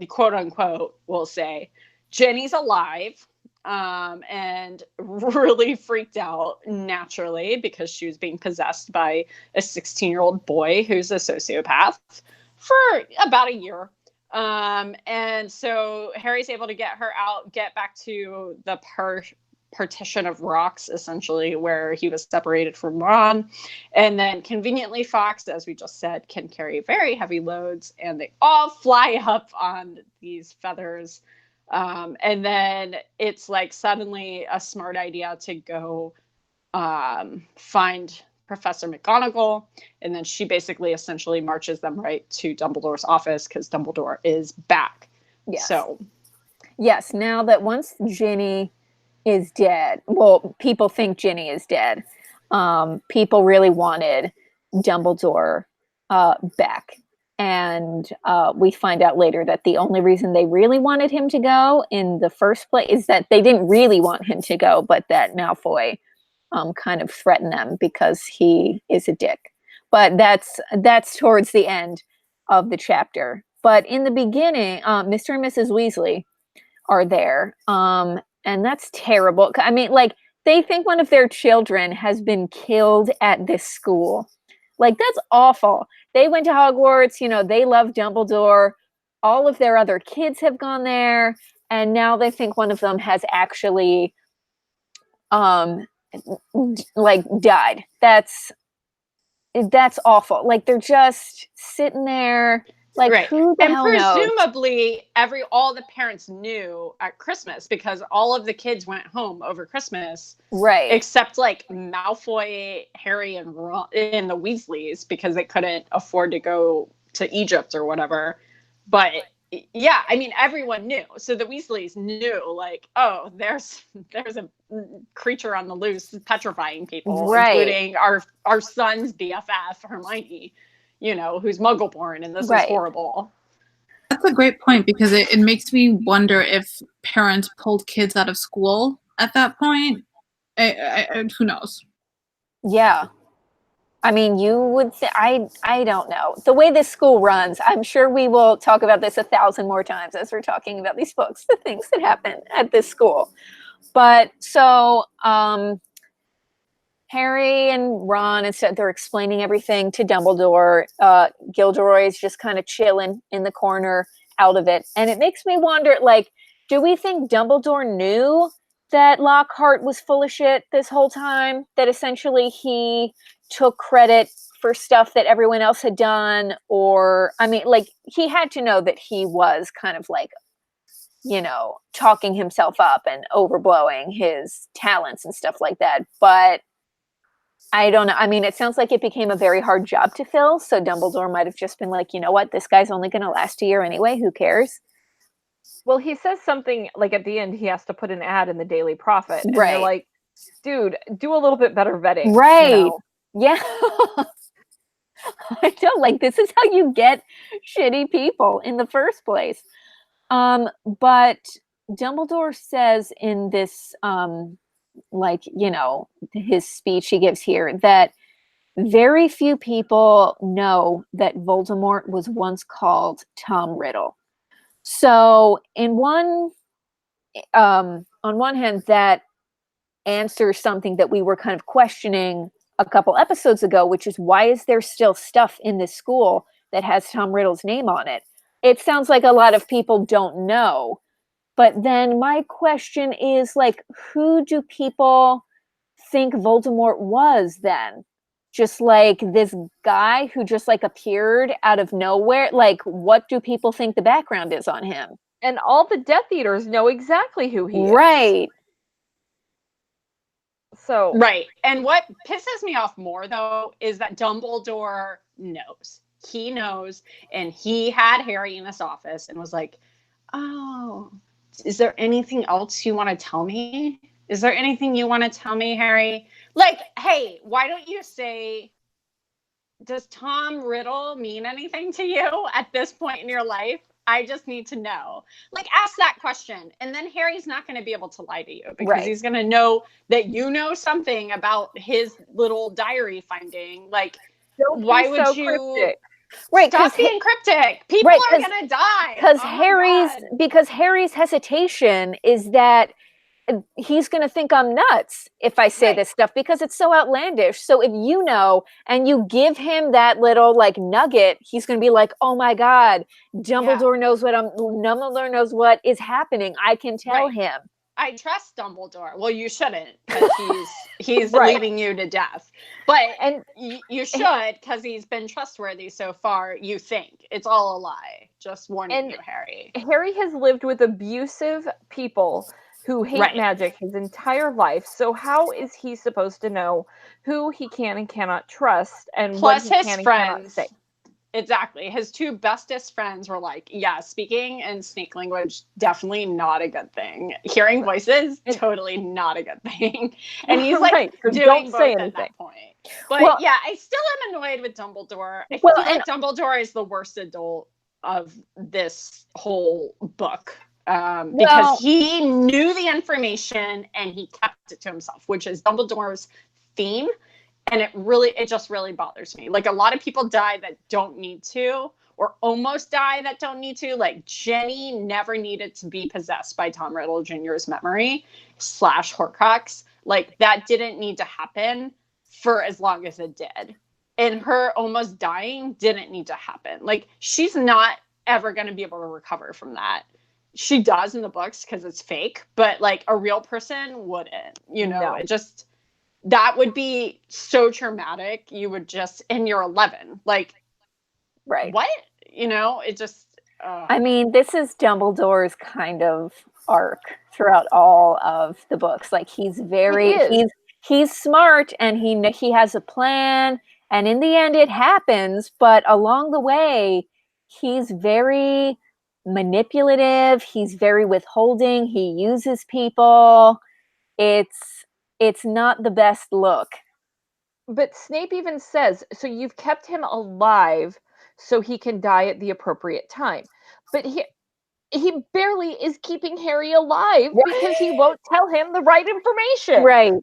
quote unquote, we'll say Jenny's alive. And really freaked out naturally because she was being possessed by a 16-year-old boy who's a sociopath for about a year. And so Harry's able to get her out, get back to the partition of rocks, essentially, where he was separated from Ron. And then conveniently, Fox, as we just said, can carry very heavy loads, and they all fly up on these feathers. And then it's like suddenly a smart idea to go find Professor McGonagall. And then she basically essentially marches them right to Dumbledore's office because Dumbledore is back. Yes. So. Yes, now that once Ginny is dead, well, people think Ginny is dead. People really wanted Dumbledore back. And we find out later that the only reason they really wanted him to go in the first place is that they didn't really want him to go, but that Malfoy kind of threatened them because he is a dick. But that's towards the end of the chapter. But in the beginning, Mr. and Mrs. Weasley are there. And that's terrible. I mean, like, they think one of their children has been killed at this school. Like, that's awful. They went to Hogwarts, they love Dumbledore. All of their other kids have gone there. And now they think one of them has actually, died. That's awful. Like, they're just sitting there. Like, right. Who the hell knows? Presumably, all the parents knew at Christmas because all of the kids went home over Christmas, right? Except like Malfoy, Harry, and Ron, and the Weasleys because they couldn't afford to go to Egypt or whatever. But yeah, I mean, everyone knew. So the Weasleys knew, like, oh, there's a creature on the loose petrifying people, right, including our son's BFF, Hermione. Who's Muggle-born, and this is horrible. That's a great point because it makes me wonder if parents pulled kids out of school at that point. Who knows? Yeah. I mean, you would say, I don't know. The way this school runs, I'm sure we will talk about this 1,000 more times as we're talking about these books, the things that happen at this school. But so, Harry and Ron, instead, they're explaining everything to Dumbledore. Gilderoy's just kind of chilling in the corner, out of it. And it makes me wonder, like, do we think Dumbledore knew that Lockhart was full of shit this whole time? That essentially he took credit for stuff that everyone else had done? Or, I mean, like, he had to know that he was kind of like, talking himself up and overblowing his talents and stuff like that. But I don't know. I mean, it sounds like it became a very hard job to fill. So Dumbledore might have just been like, you know what? This guy's only going to last a year anyway. Who cares? Well, he says something like at the end, he has to put an ad in the Daily Prophet. And right. You're like, dude, do a little bit better vetting. Right. Yeah. I know. Like, this is how you get shitty people in the first place. But Dumbledore says in this, his speech he gives here, that very few people know that Voldemort was once called Tom Riddle. So on one hand, that answers something that we were kind of questioning a couple episodes ago, which is, why is there still stuff in this school that has Tom Riddle's name on it? It sounds like a lot of people don't know. But then my question is, like, who do people think Voldemort was then? Just like this guy who just like appeared out of nowhere? Like, what do people think the background is on him? And all the Death Eaters know exactly who he is. Right. So Right. And what pisses me off more, though, is that Dumbledore knows. He knows. And he had Harry in his office and was like, oh, is there anything else you want to tell me? Is there anything you want to tell me, Harry? Like, hey, why don't you say, does Tom Riddle mean anything to you at this point in your life? I just need to know. Like, ask that question. And then Harry's not going to be able to lie to you because he's going to know that you know something about his little diary finding. Like, why would you cryptic. Right, stop being cryptic? People are going to die. Because Harry's hesitation is that he's going to think I'm nuts if I say this stuff because it's so outlandish. So if you know and you give him that little like nugget, he's going to be like, "Oh my God, Dumbledore knows what is happening. I can tell him." I trust Dumbledore. Well, you shouldn't because he's leading you to death. But you should because he's been trustworthy so far. You think it's all a lie. Just warning you, Harry. Harry has lived with abusive people who hate magic his entire life. So how is he supposed to know who he can and cannot trust and Plus what he his can and friends, cannot say? Exactly. His two bestest friends were like, yeah, speaking in snake language, definitely not a good thing. Hearing voices, totally not a good thing. And he's like, doing both at that point. But yeah, I still am annoyed with Dumbledore. I feel like Dumbledore is the worst adult of this whole book. Because he knew the information and he kept it to himself, which is Dumbledore's theme. And it just really bothers me. Like, a lot of people die that don't need to, or almost die that don't need to. Like, Jenny never needed to be possessed by Tom Riddle Jr.'s memory / Horcrux. Like, that didn't need to happen for as long as it did. And her almost dying didn't need to happen. Like, she's not ever going to be able to recover from that. She does in the books because it's fake, but like a real person wouldn't, it just, that would be so traumatic. You would just, and you're 11, like, what? It just, I mean, this is Dumbledore's kind of arc throughout all of the books. Like, he's smart and he has a plan, and in the end it happens, but along the way he's very manipulative, he's very withholding, he uses people. It's not the best look. But Snape even says, so you've kept him alive so he can die at the appropriate time. But he barely is keeping Harry alive because he won't tell him the right information. Right.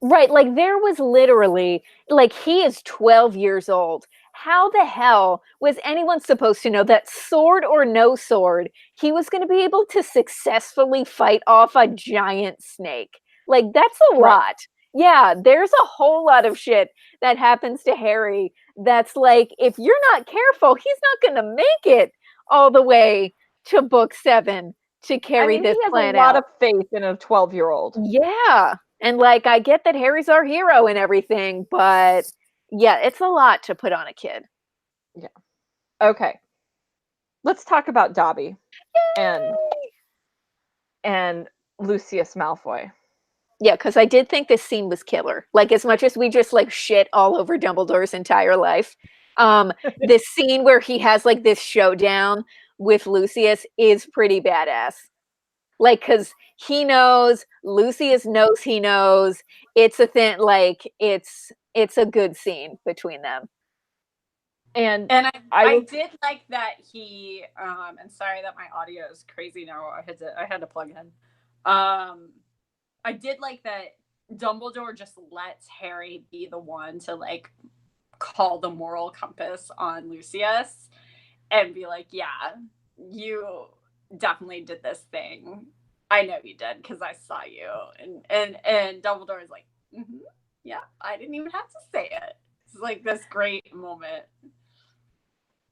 Like, there was literally, like, he is 12 years old. How the hell was anyone supposed to know that, sword or no sword, he was going to be able to successfully fight off a giant snake? Like, that's a lot. Yeah, there's a whole lot of shit that happens to Harry that's like, if you're not careful, he's not going to make it all the way to book 7 to carry this plan out. He has a lot of faith in a 12-year-old. Yeah. And like, I get that Harry's our hero and everything, but yeah, it's a lot to put on a kid. Yeah. Okay. Let's talk about Dobby and Lucius Malfoy. Yeah, because I did think this scene was killer. Like, as much as we just like shit all over Dumbledore's entire life, this scene where he has like this showdown with Lucius is pretty badass. Like, because he knows, Lucius knows he knows. It's a thing, like, it's a good scene between them. And I did like that he, and sorry that my audio is crazy now. I had to plug in. I did like that Dumbledore just lets Harry be the one to like call the moral compass on Lucius and be like, yeah, you definitely did this thing. I know you did because I saw you. And Dumbledore is like, yeah, I didn't even have to say it. It's like this great moment.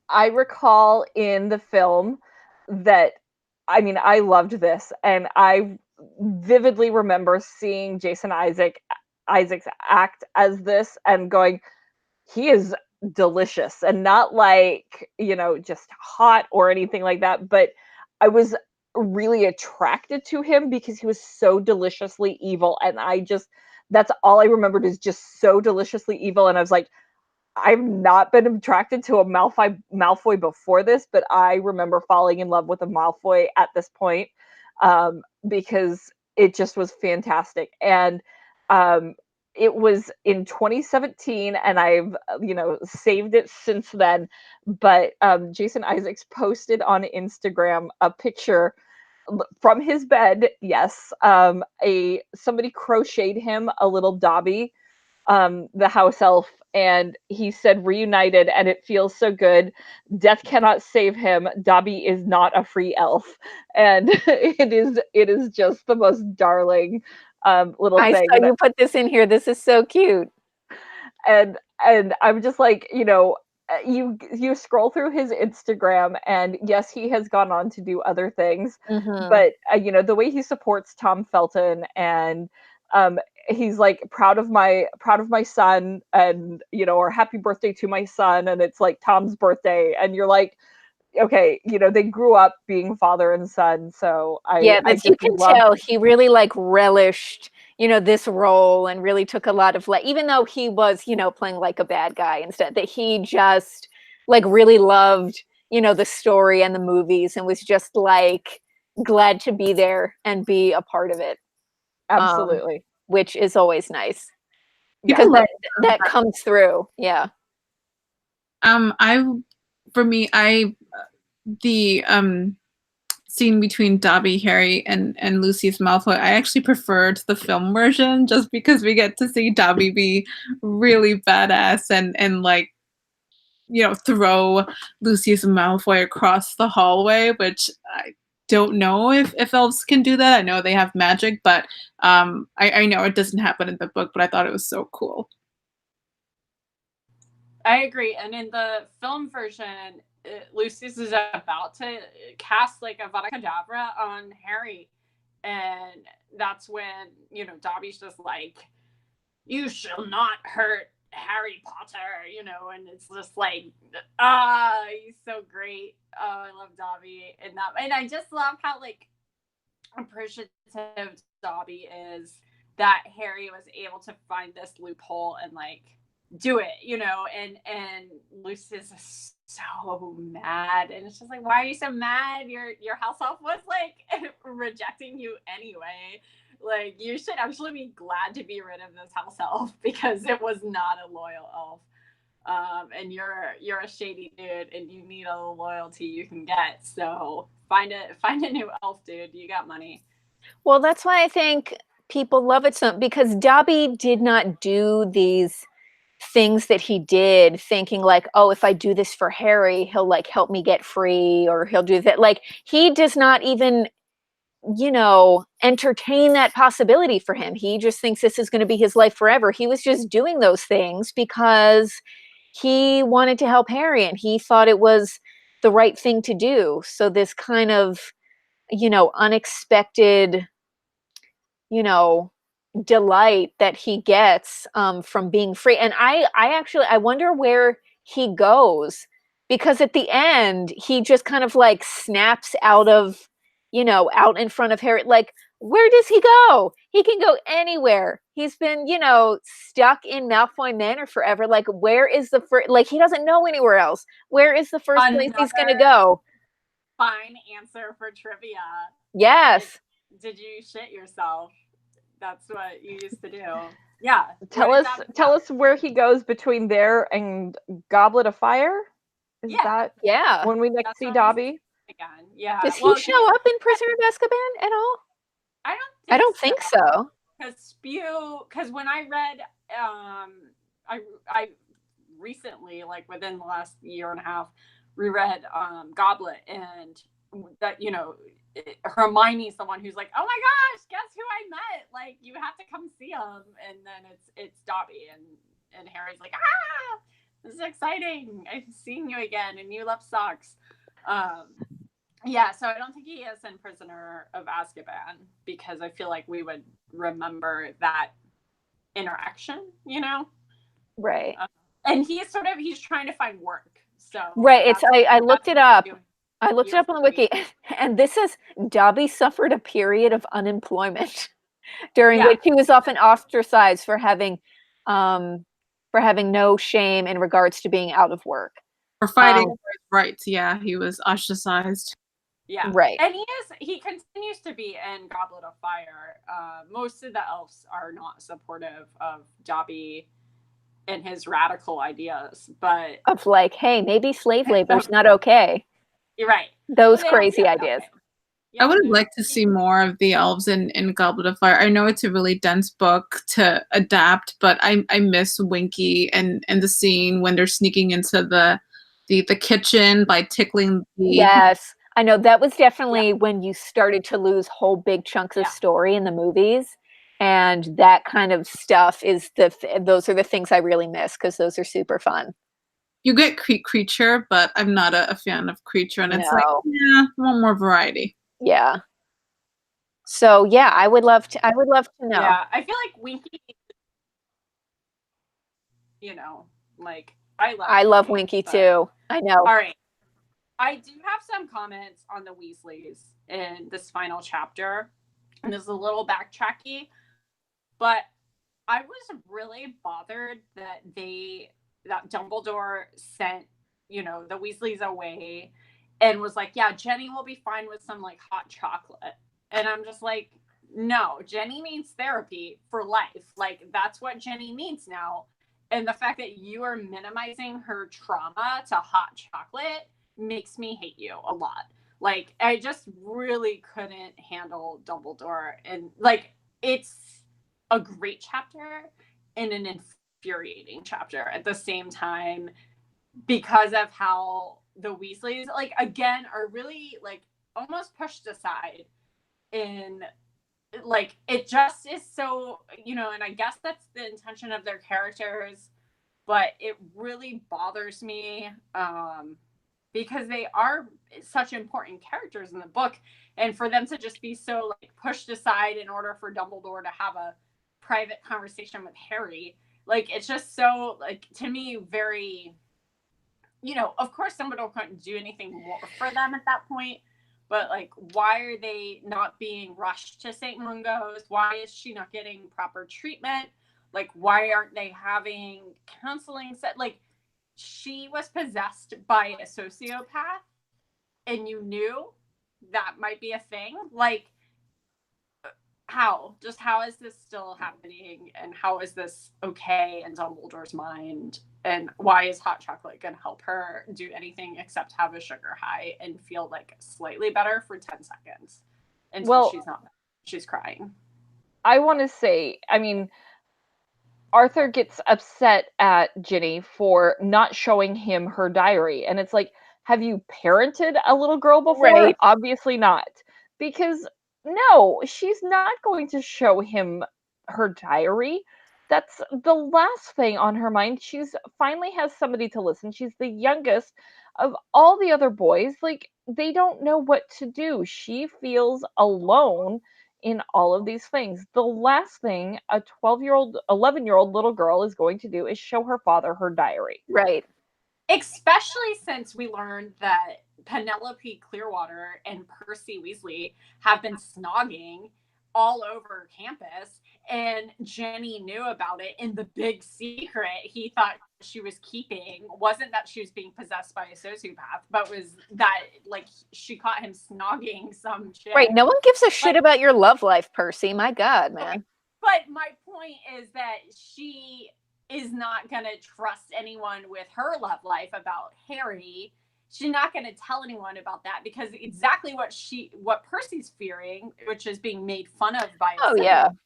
I recall in the film that, I mean, I loved this, and I vividly remember seeing Jason Isaac's act as this and going, he is delicious, and not like, just hot or anything like that, but I was really attracted to him because he was so deliciously evil. And that's all I remembered, is just so deliciously evil. And I was like, I've not been attracted to a Malfoy before this, but I remember falling in love with a Malfoy at this point, because it just was fantastic. And it was in 2017, and I've saved it since then. But Jason Isaacs posted on Instagram a picture from his bed. Yes, somebody crocheted him a little Dobby, the house elf, and he said reunited, and it feels so good. Death cannot save him. Dobby is not a free elf, and it is just the most darling little I thing. saw you put this in here. This is so cute. And I'm just like, you scroll through his Instagram, and yes, he has gone on to do other things, but the way he supports Tom Felton, and he's like proud of my son, and or happy birthday to my son, and it's like Tom's birthday, and you're like, okay, they grew up being father and son. So Yeah, I that's, you just can love. tell he really like relished, this role, and really took a lot of, like, even though he was, playing like a bad guy instead, that he just like really loved, the story and the movies, and was just like glad to be there and be a part of it. Absolutely. Which is always nice, Yeah. because that comes through. Yeah. The scene between Dobby, Harry, and Lucius Malfoy, I actually preferred the film version, just because we get to see Dobby be really badass and like, throw Lucius Malfoy across the hallway, which I don't know if elves can do that. I know they have magic, but I know it doesn't happen in the book, but I thought it was so cool. I agree. And in the film version, Lucius is about to cast like Avada Kedavra on Harry. And that's when, Dobby's just like, you shall not hurt Harry Potter, and it's just like, he's so great. Oh, I love Dobby. And I just love how like appreciative Dobby is that Harry was able to find this loophole and like do it, and Lucius is so mad, and it's just like, why are you so mad? Your house elf was like rejecting you anyway. Like, you should actually be glad to be rid of this house elf, because it was not a loyal elf. And you're a shady dude, and you need all the loyalty you can get. So find a new elf, dude. You got money. Well, that's why I think people love it so, because Dobby did not do these things that he did thinking like, oh, if I do this for Harry, he'll like help me get free, or he'll do that. Like, he does not even, entertain that possibility for him. He just thinks this is going to be his life forever. He was just doing those things because he wanted to help Harry, and he thought it was the right thing to do. So this kind of, unexpected, delight that he gets from being free. And I wonder where he goes, because at the end he just kind of like snaps out of, out in front of Harry. Like, where does he go? He can go anywhere. He's been, stuck in Malfoy Manor forever. Like, where is the first, like, he doesn't know anywhere else. Where is the first place he's going to go? Fine answer for trivia. Yes. Did you shit yourself? That's what you used to do. Yeah. Tell us where he goes between there and Goblet of Fire. Is that when we next see Dobby? Again. Yeah. Does he show up in Prisoner of Azkaban at all? I don't think so. Because when I read, I recently, like within the last year and a half, reread Goblet, and that, Hermione's the one who's like, oh my gosh, guess who I met? Like, you have to come see him. And then it's Dobby, and Harry's like, this is exciting. I've seen you again, and you love socks. Yeah, so I don't think he is in Prisoner of Azkaban, because I feel like we would remember that interaction, Right. And he's trying to find work. So right. I looked it up. I looked it up on the wiki, and this is Dobby suffered a period of unemployment during which he was often ostracized for having no shame in regards to being out of work. For fighting for his rights, yeah, he was ostracized. Yeah, right. And he continues to be in Goblet of Fire. Most of the elves are not supportive of Dobby and his radical ideas, but of like, hey, maybe slave labor is not okay. You're right. Those crazy ideas. Okay. Yeah, I would have liked to see more of the elves in Goblet of Fire. I know it's a really dense book to adapt, but I miss Winky and the scene when they're sneaking into the kitchen by tickling the Yes. I know that was definitely when you started to lose whole big chunks of story in the movies. And that kind of stuff is those are the things I really miss because those are super fun. You get Creature, but I'm not a fan of Creature, and it's like, No. yeah, one more variety. Yeah. So yeah, I would love to know. Yeah, I feel like Winky, you know, like I love Winky too. I know. All right. I do have some comments on the Weasleys in this final chapter, and this is a little backtracky, but I was really bothered that Dumbledore sent, the Weasleys away and was like, yeah, Jenny will be fine with some like hot chocolate. And I'm just like, no, Jenny needs therapy for life. Like, that's what Jenny needs now. And the fact that you are minimizing her trauma to hot chocolate makes me hate you a lot. Like, I just really couldn't handle Dumbledore. And like, it's a great chapter and an infuriating chapter at the same time because of how the Weasleys, like, again, are really like almost pushed aside in like, it just is so, and I guess that's the intention of their characters, but it really bothers me because they are such important characters in the book, and for them to just be so like pushed aside in order for Dumbledore to have a private conversation with Harry, like, it's just so, like, to me, very, of course Dumbledore couldn't do anything more for them at that point. But, like, why are they not being rushed to St. Mungo's? Why is she not getting proper treatment? Like, why aren't they having counseling set? Like, she was possessed by a sociopath, and you knew that might be a thing. Like, how is this still happening? And how is this okay in Dumbledore's mind? And why is hot chocolate going to help her do anything except have a sugar high and feel like slightly better for 10 seconds until she's crying? I want to say, I mean, Arthur gets upset at Ginny for not showing him her diary. And it's like, have you parented a little girl before? Right. Obviously not. Because no, she's not going to show him her diary. That's the last thing on her mind. She's finally has somebody to listen. She's the youngest of all the other boys. Like, they don't know what to do. She feels alone in all of these things. The last thing a 12-year-old, 11-year-old little girl is going to do is show her father her diary. Right. Especially since we learned that Penelope Clearwater and Percy Weasley have been snogging all over campus, and Jenny knew about it, and the big secret he thought she was keeping wasn't that she was being possessed by a sociopath, but was that, like, she caught him snogging some chick. Right. No one gives a shit about your love life, Percy. My God, man. But my point is that she is not going to trust anyone with her love life about Harry. She's not going to tell anyone about that because exactly what Percy's fearing, which is being made fun of by a sibling,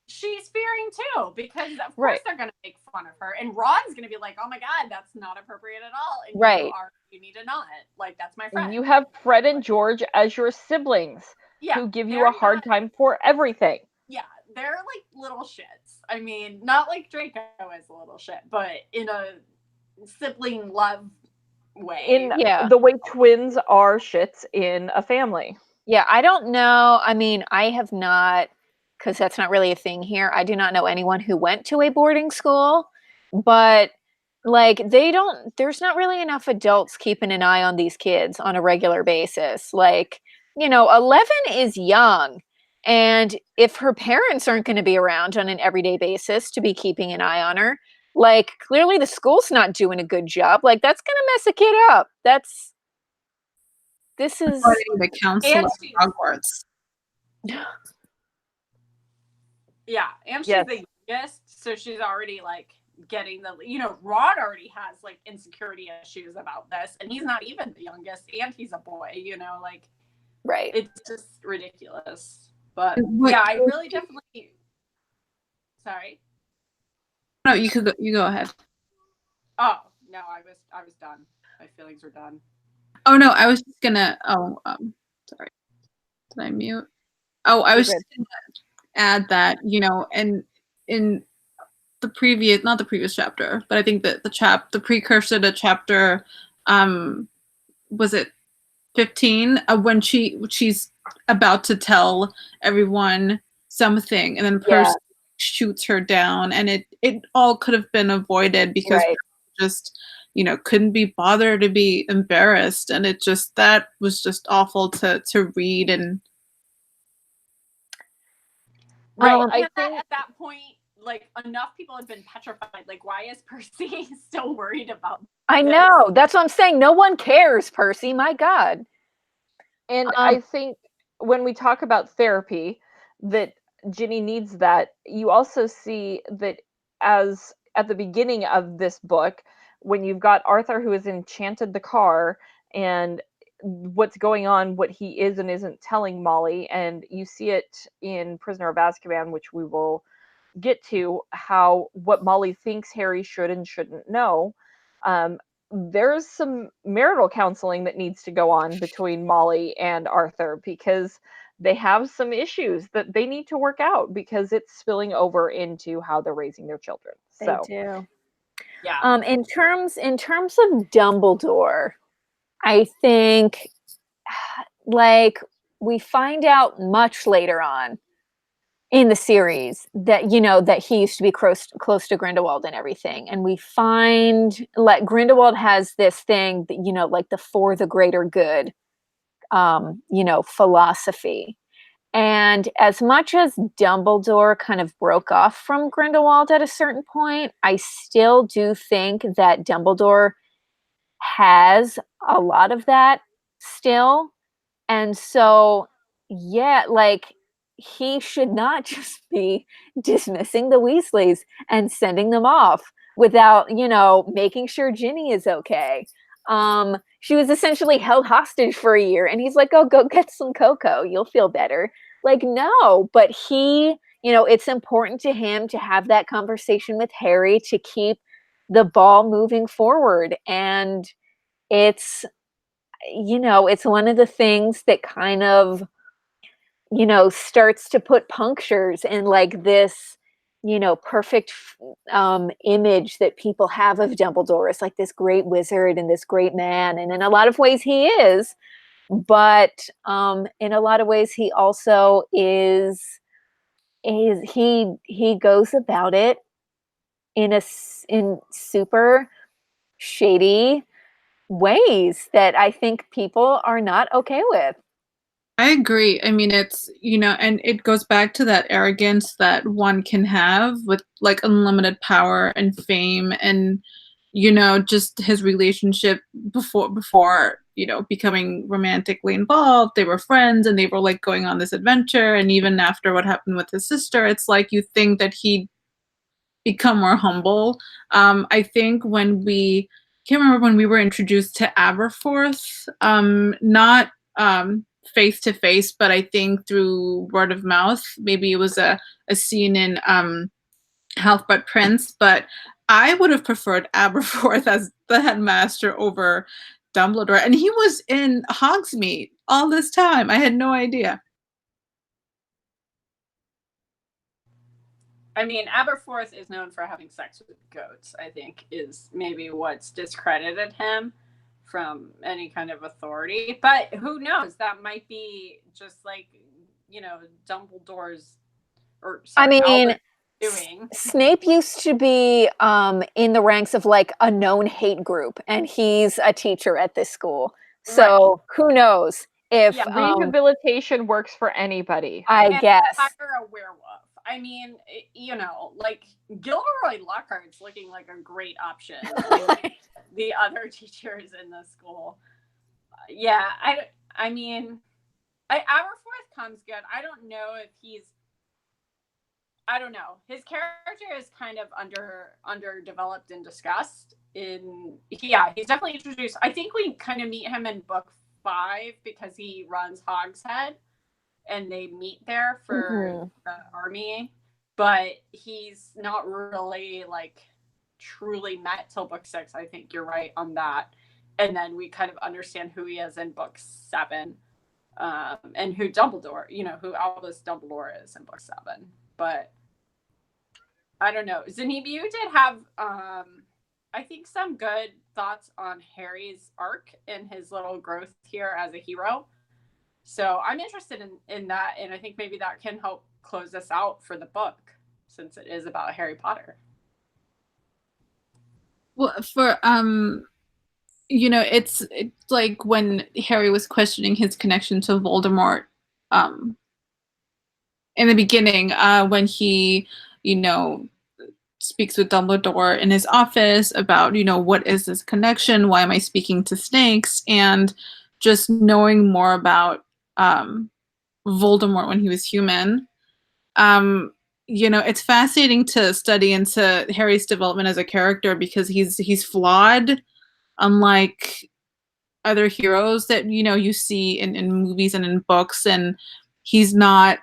she's fearing too, because of course they're going to make fun of her, and Ron's going to be like, oh my God, that's not appropriate at all, and you need to not, like, that's my friend. You have Fred and George as your siblings who give you a hard time for everything. Yeah, they're like little shits. I mean, not like Draco is a little shit, but in a sibling love way. In the way twins are shits in a family. Yeah, I don't know. I mean, I have not, because that's not really a thing here. I do not know anyone who went to a boarding school, but like there's not really enough adults keeping an eye on these kids on a regular basis. Like, 11 is young. And if her parents aren't going to be around on an everyday basis to be keeping an eye on her, like clearly the school's not doing a good job. Like that's going to mess a kid up. This is According to the council And at she's, Hogwarts. yeah, and she's Yes. the youngest, so she's already like getting the, Ron already has like insecurity issues about this, and he's not even the youngest, and he's a boy, like right. it's just ridiculous. But Wait, yeah, I really definitely. Sorry. No, you go ahead. Oh no, I was done. My feelings were done. Oh no, I was just gonna. Oh, sorry. Did I mute? Oh, I was just gonna add that and in the previous, not the previous chapter, but I think that the precursor to chapter, was it 15? When she's about to tell everyone something, and then Percy shoots her down, and it all could have been avoided because Right. just couldn't be bothered to be embarrassed, and that was just awful to read. And Right. I And think at that point, like enough people have been petrified. Like, why is Percy still worried about I this? know. That's what I'm saying. No one cares, Percy. My God. And I think when we talk about therapy, that Ginny needs that. You also see that as at the beginning of this book, when you've got Arthur who has enchanted the car and what's going on, what he is and isn't telling Molly, and you see it in Prisoner of Azkaban, which we will get to, how what Molly thinks Harry should and shouldn't know. There's some marital counseling that needs to go on between Molly and Arthur, because they have some issues that they need to work out, because it's spilling over into how they're raising their children. So They do. Yeah. In terms of Dumbledore, I think like we find out much later on in the series that that he used to be close to Grindelwald and everything, and we find like Grindelwald has this thing that like the for the greater good philosophy. And as much as Dumbledore kind of broke off from Grindelwald at a certain point, I still do think that Dumbledore has a lot of that still. And so, yeah, like he should not just be dismissing the Weasleys and sending them off without, making sure Ginny is okay. She was essentially held hostage for a year, and he's like, "Oh, go get some cocoa. You'll feel better." Like, no, but he, it's important to him to have that conversation with Harry to keep the ball moving forward. And it's it's one of the things that kind of, starts to put punctures in like this, perfect image that people have of Dumbledore as like this great wizard and this great man. And in a lot of ways he is, but in a lot of ways he also is he goes about it in super shady ways that I think people are not okay with. I agree. I mean, it's, and it goes back to that arrogance that one can have with like unlimited power and fame, and, just his relationship before, becoming romantically involved. They were friends and they were like going on this adventure. And even after what happened with his sister, it's like you think that he'd become more humble. I think can't remember when we were introduced to Aberforth, not face to face, but I think through word of mouth. Maybe it was a scene in Half-Blood Prince, but I would have preferred Aberforth as the headmaster over Dumbledore. And he was in Hogsmeade all this time. I had no idea. I mean, Aberforth is known for having sex with goats, I think, is maybe what's discredited him from any kind of authority. But who knows? That might be just like, Dumbledore's, or sorry, I mean, doing. Snape used to be in the ranks of like a known hate group, and he's a teacher at this school. So who knows if Rehabilitation works for anybody. I and guess hire a werewolf. I mean, like Gilderoy Lockhart's looking like a great option. The other teachers in the school. Yeah, I mean, Aberforth comes good. I don't know if I don't know. His character is kind of underdeveloped and discussed. He's definitely introduced. I think we kind of meet him in book 5 because he runs Hogshead, and they meet there for the army. But he's not really like truly met till book 6. I think you're right on that. And then we kind of understand who he is in book 7, and who Dumbledore, who Albus Dumbledore is in book 7. But I don't know. Zanib, you did have, I think, some good thoughts on Harry's arc and his little growth here as a hero. So I'm interested in that, and I think maybe that can help close us out for the book, since it is about Harry Potter. Well, for it's like when Harry was questioning his connection to Voldemort, in the beginning, when he, speaks with Dumbledore in his office about, what is this connection? Why am I speaking to snakes? And just knowing more about Voldemort when he was human. It's fascinating to study into Harry's development as a character because he's flawed, unlike other heroes that you see in movies and in books, and he's not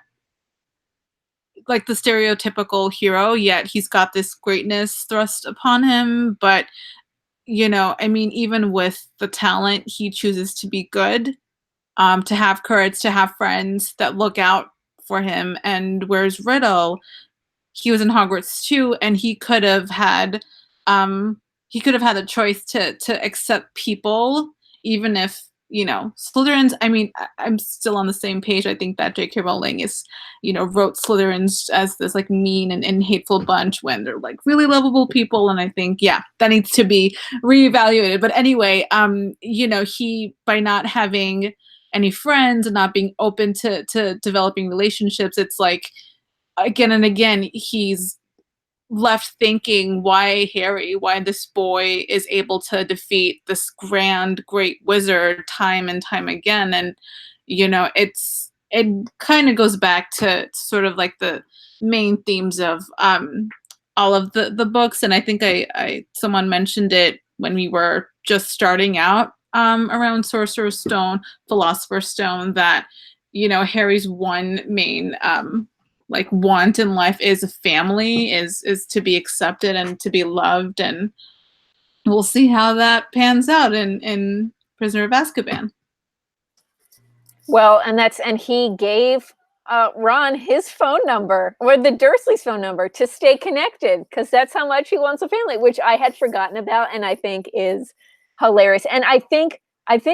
like the stereotypical hero, yet he's got this greatness thrust upon him. But even with the talent, he chooses to be good, to have courage, to have friends that look out for him. And whereas Riddle, he was in Hogwarts too, and he could have had the choice to accept people, even if Slytherins. I mean, I'm still on the same page. I think that J.K. Rowling is wrote Slytherins as this like mean and hateful bunch when they're like really lovable people, and I think that needs to be reevaluated. But anyway, he, by not having any friends and not being open to developing relationships, it's like again and again he's left thinking why this boy is able to defeat this grand great wizard time and time again. And it kind of goes back to sort of like the main themes of all of the books. And I think I someone mentioned it when we were just starting out around Sorcerer's Stone, Philosopher's Stone, that Harry's one main like want in life is a family, is to be accepted and to be loved. And we'll see how that pans out in Prisoner of Azkaban. Well, and he gave Ron his phone number, or the Dursleys' phone number, to stay connected, because that's how much he wants a family, which I had forgotten about, and I think is hilarious. And I think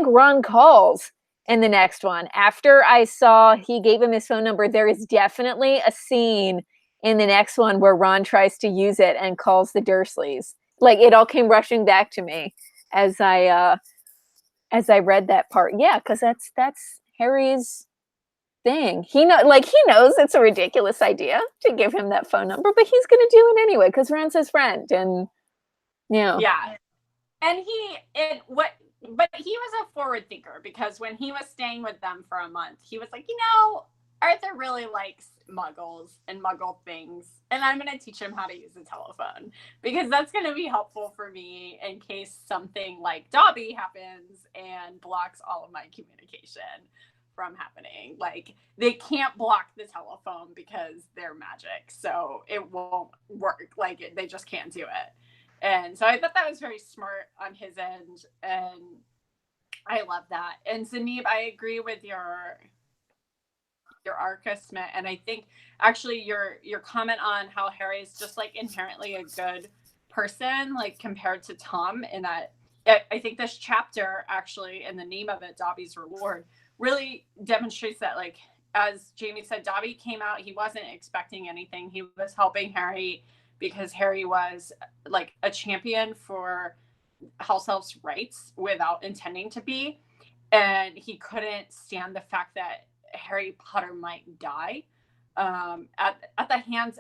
Ron calls in the next one. After I saw he gave him his phone number, there is definitely a scene in the next one where Ron tries to use it and calls the Dursleys. Like, it all came rushing back to me as I read that part. Yeah, because that's Harry's thing. He knows it's a ridiculous idea to give him that phone number, but he's gonna do it anyway because Ron's his friend, and yeah. And but he was a forward thinker, because when he was staying with them for a month, he was like, Arthur really likes muggles and muggle things, and I'm going to teach him how to use a telephone, because that's going to be helpful for me in case something like Dobby happens and blocks all of my communication from happening. Like, they can't block the telephone because they're magic, so it won't work. Like, they just can't do it. And so I thought that was very smart on his end, and I love that. And Zanib, I agree with your arc assessment, and I think actually your comment on how Harry is just like inherently a good person, like compared to Tom, in that I think this chapter actually, and the name of it, Dobby's Reward, really demonstrates that like as Jamie said, Dobby came out. He wasn't expecting anything. He was helping Harry because Harry was like a champion for house elves' rights without intending to be. And he couldn't stand the fact that Harry Potter might die at the hands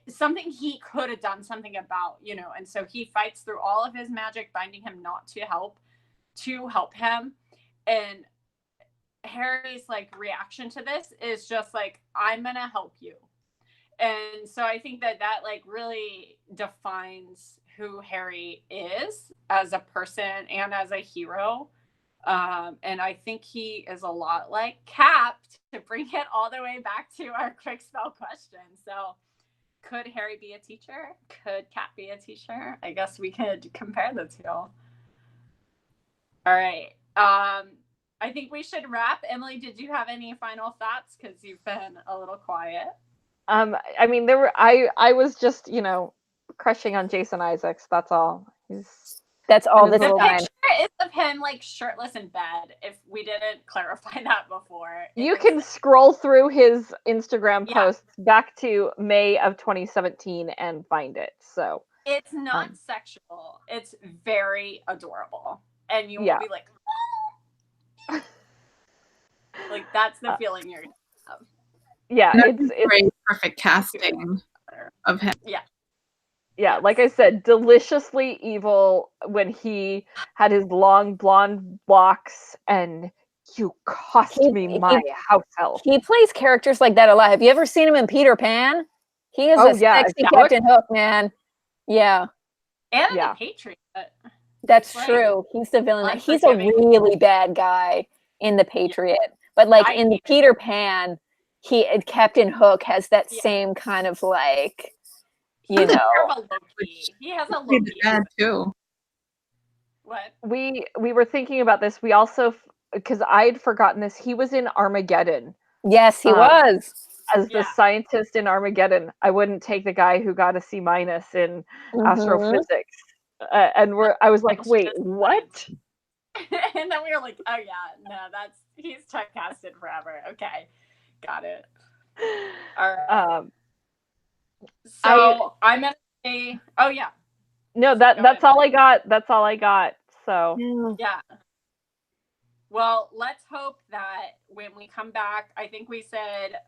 something he could have done something about, you know. And so he fights through all of his magic, binding him not to help him. And Harry's like reaction to this is just like, I'm gonna help you. And so I think that like really defines who Harry is as a person and as a hero. And I think he is a lot like Cap, to bring it all the way back to our quick spell question. So could Harry be a teacher? Could Cap be a teacher? I guess we could compare the two. All right. I think we should wrap. Emily, did you have any final thoughts? Because you've been a little quiet. I mean, I was just, you know, crushing on Jason Isaacs. That's all. That's all this The time. picture is of him like shirtless in bed. If we didn't clarify that before, you can scroll through his Instagram posts back to May of 2017 and find it. So it's not sexual. It's very adorable, and you will be like, oh! Like that's the feeling you're gonna have. Yeah, it's great, perfect casting of him. Yeah, like I said, deliciously evil when he had his long blonde locks and you cost me my house elf. He plays characters like that a lot. Have you ever seen him in Peter Pan? He is a sexy Captain Hook, man. Yeah. And the Patriot. That's true. He's the villain. He's a really bad guy in the Patriot. But like in the Peter Pan, Captain Hook has that same kind of like, you know. He has a Loki dad too. What? We were thinking about this. We also, because I'd forgotten this, he was in Armageddon. Yes, he was. As the scientist in Armageddon. I wouldn't take the guy who got a C- in astrophysics. And I was like, wait, what? And then we were like, oh yeah, no, he's typecasted forever. Okay, got it. All right. So I'm gonna say, oh yeah. No, that's all I got. That's all I got. So yeah. Well, let's hope that when we come back, I think we said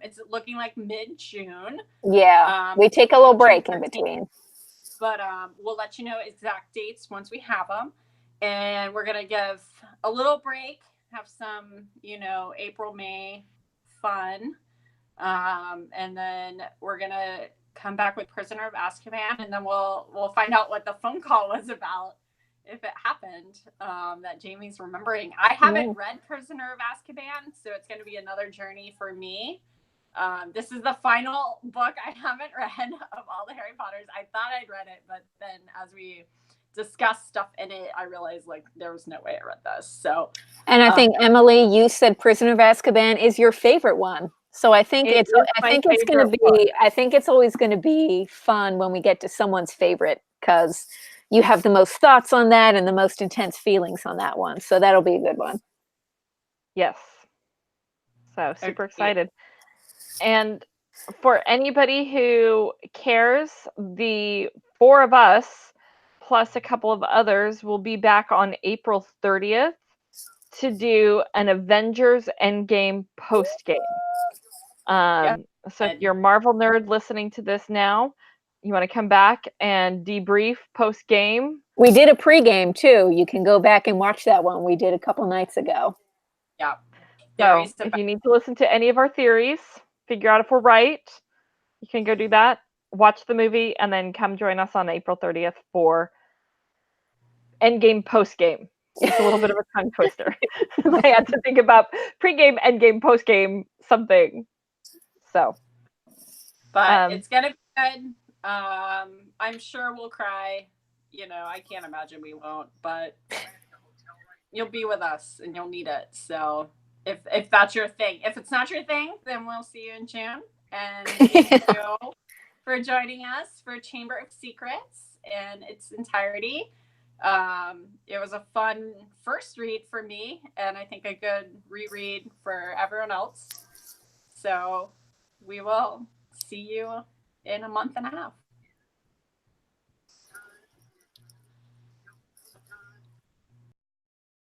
it's looking like mid-June. Yeah, we take a little break in between. But we'll let you know exact dates once we have them. And we're going to give a little break, have some, you know, April, May fun. And then we're going to come back with Prisoner of Azkaban, and then we'll find out what the phone call was about, if it happened, that Jamie's remembering. I haven't read Prisoner of Azkaban, so it's going to be another journey for me. This is the final book I haven't read of all the Harry Potters. I thought I'd read it, but then as we discussed stuff in it, I realized like there was no way I read this. So, and I think Emily, you said Prisoner of Azkaban is your favorite one. So I think it's going to be. I think it's always going to be fun when we get to someone's favorite, because you have the most thoughts on that and the most intense feelings on that one. So that'll be a good one. Yes. So super excited. And for anybody who cares, the 4 of us plus a couple of others will be back on April 30th to do an Avengers Endgame post game. So if you're a Marvel nerd listening to this now, you want to come back and debrief post game. We did a pregame too. You can go back and watch that one we did a couple nights ago. Yeah. So if you need to listen to any of our theories, figure out if we're right, you can go do that, watch the movie, and then come join us on April 30th for Endgame postgame. It's a little bit of a tongue twister. I had to think about pregame, endgame, postgame, something. So, but it's gonna be good. I'm sure we'll cry. You know, I can't imagine we won't, but you'll be with us and you'll need it. So if that's your thing. If it's not your thing, then we'll see you in June. And thank you for joining us for Chamber of Secrets in its entirety. It was a fun first read for me, and I think a good reread for everyone else. So we will see you in a month and a half.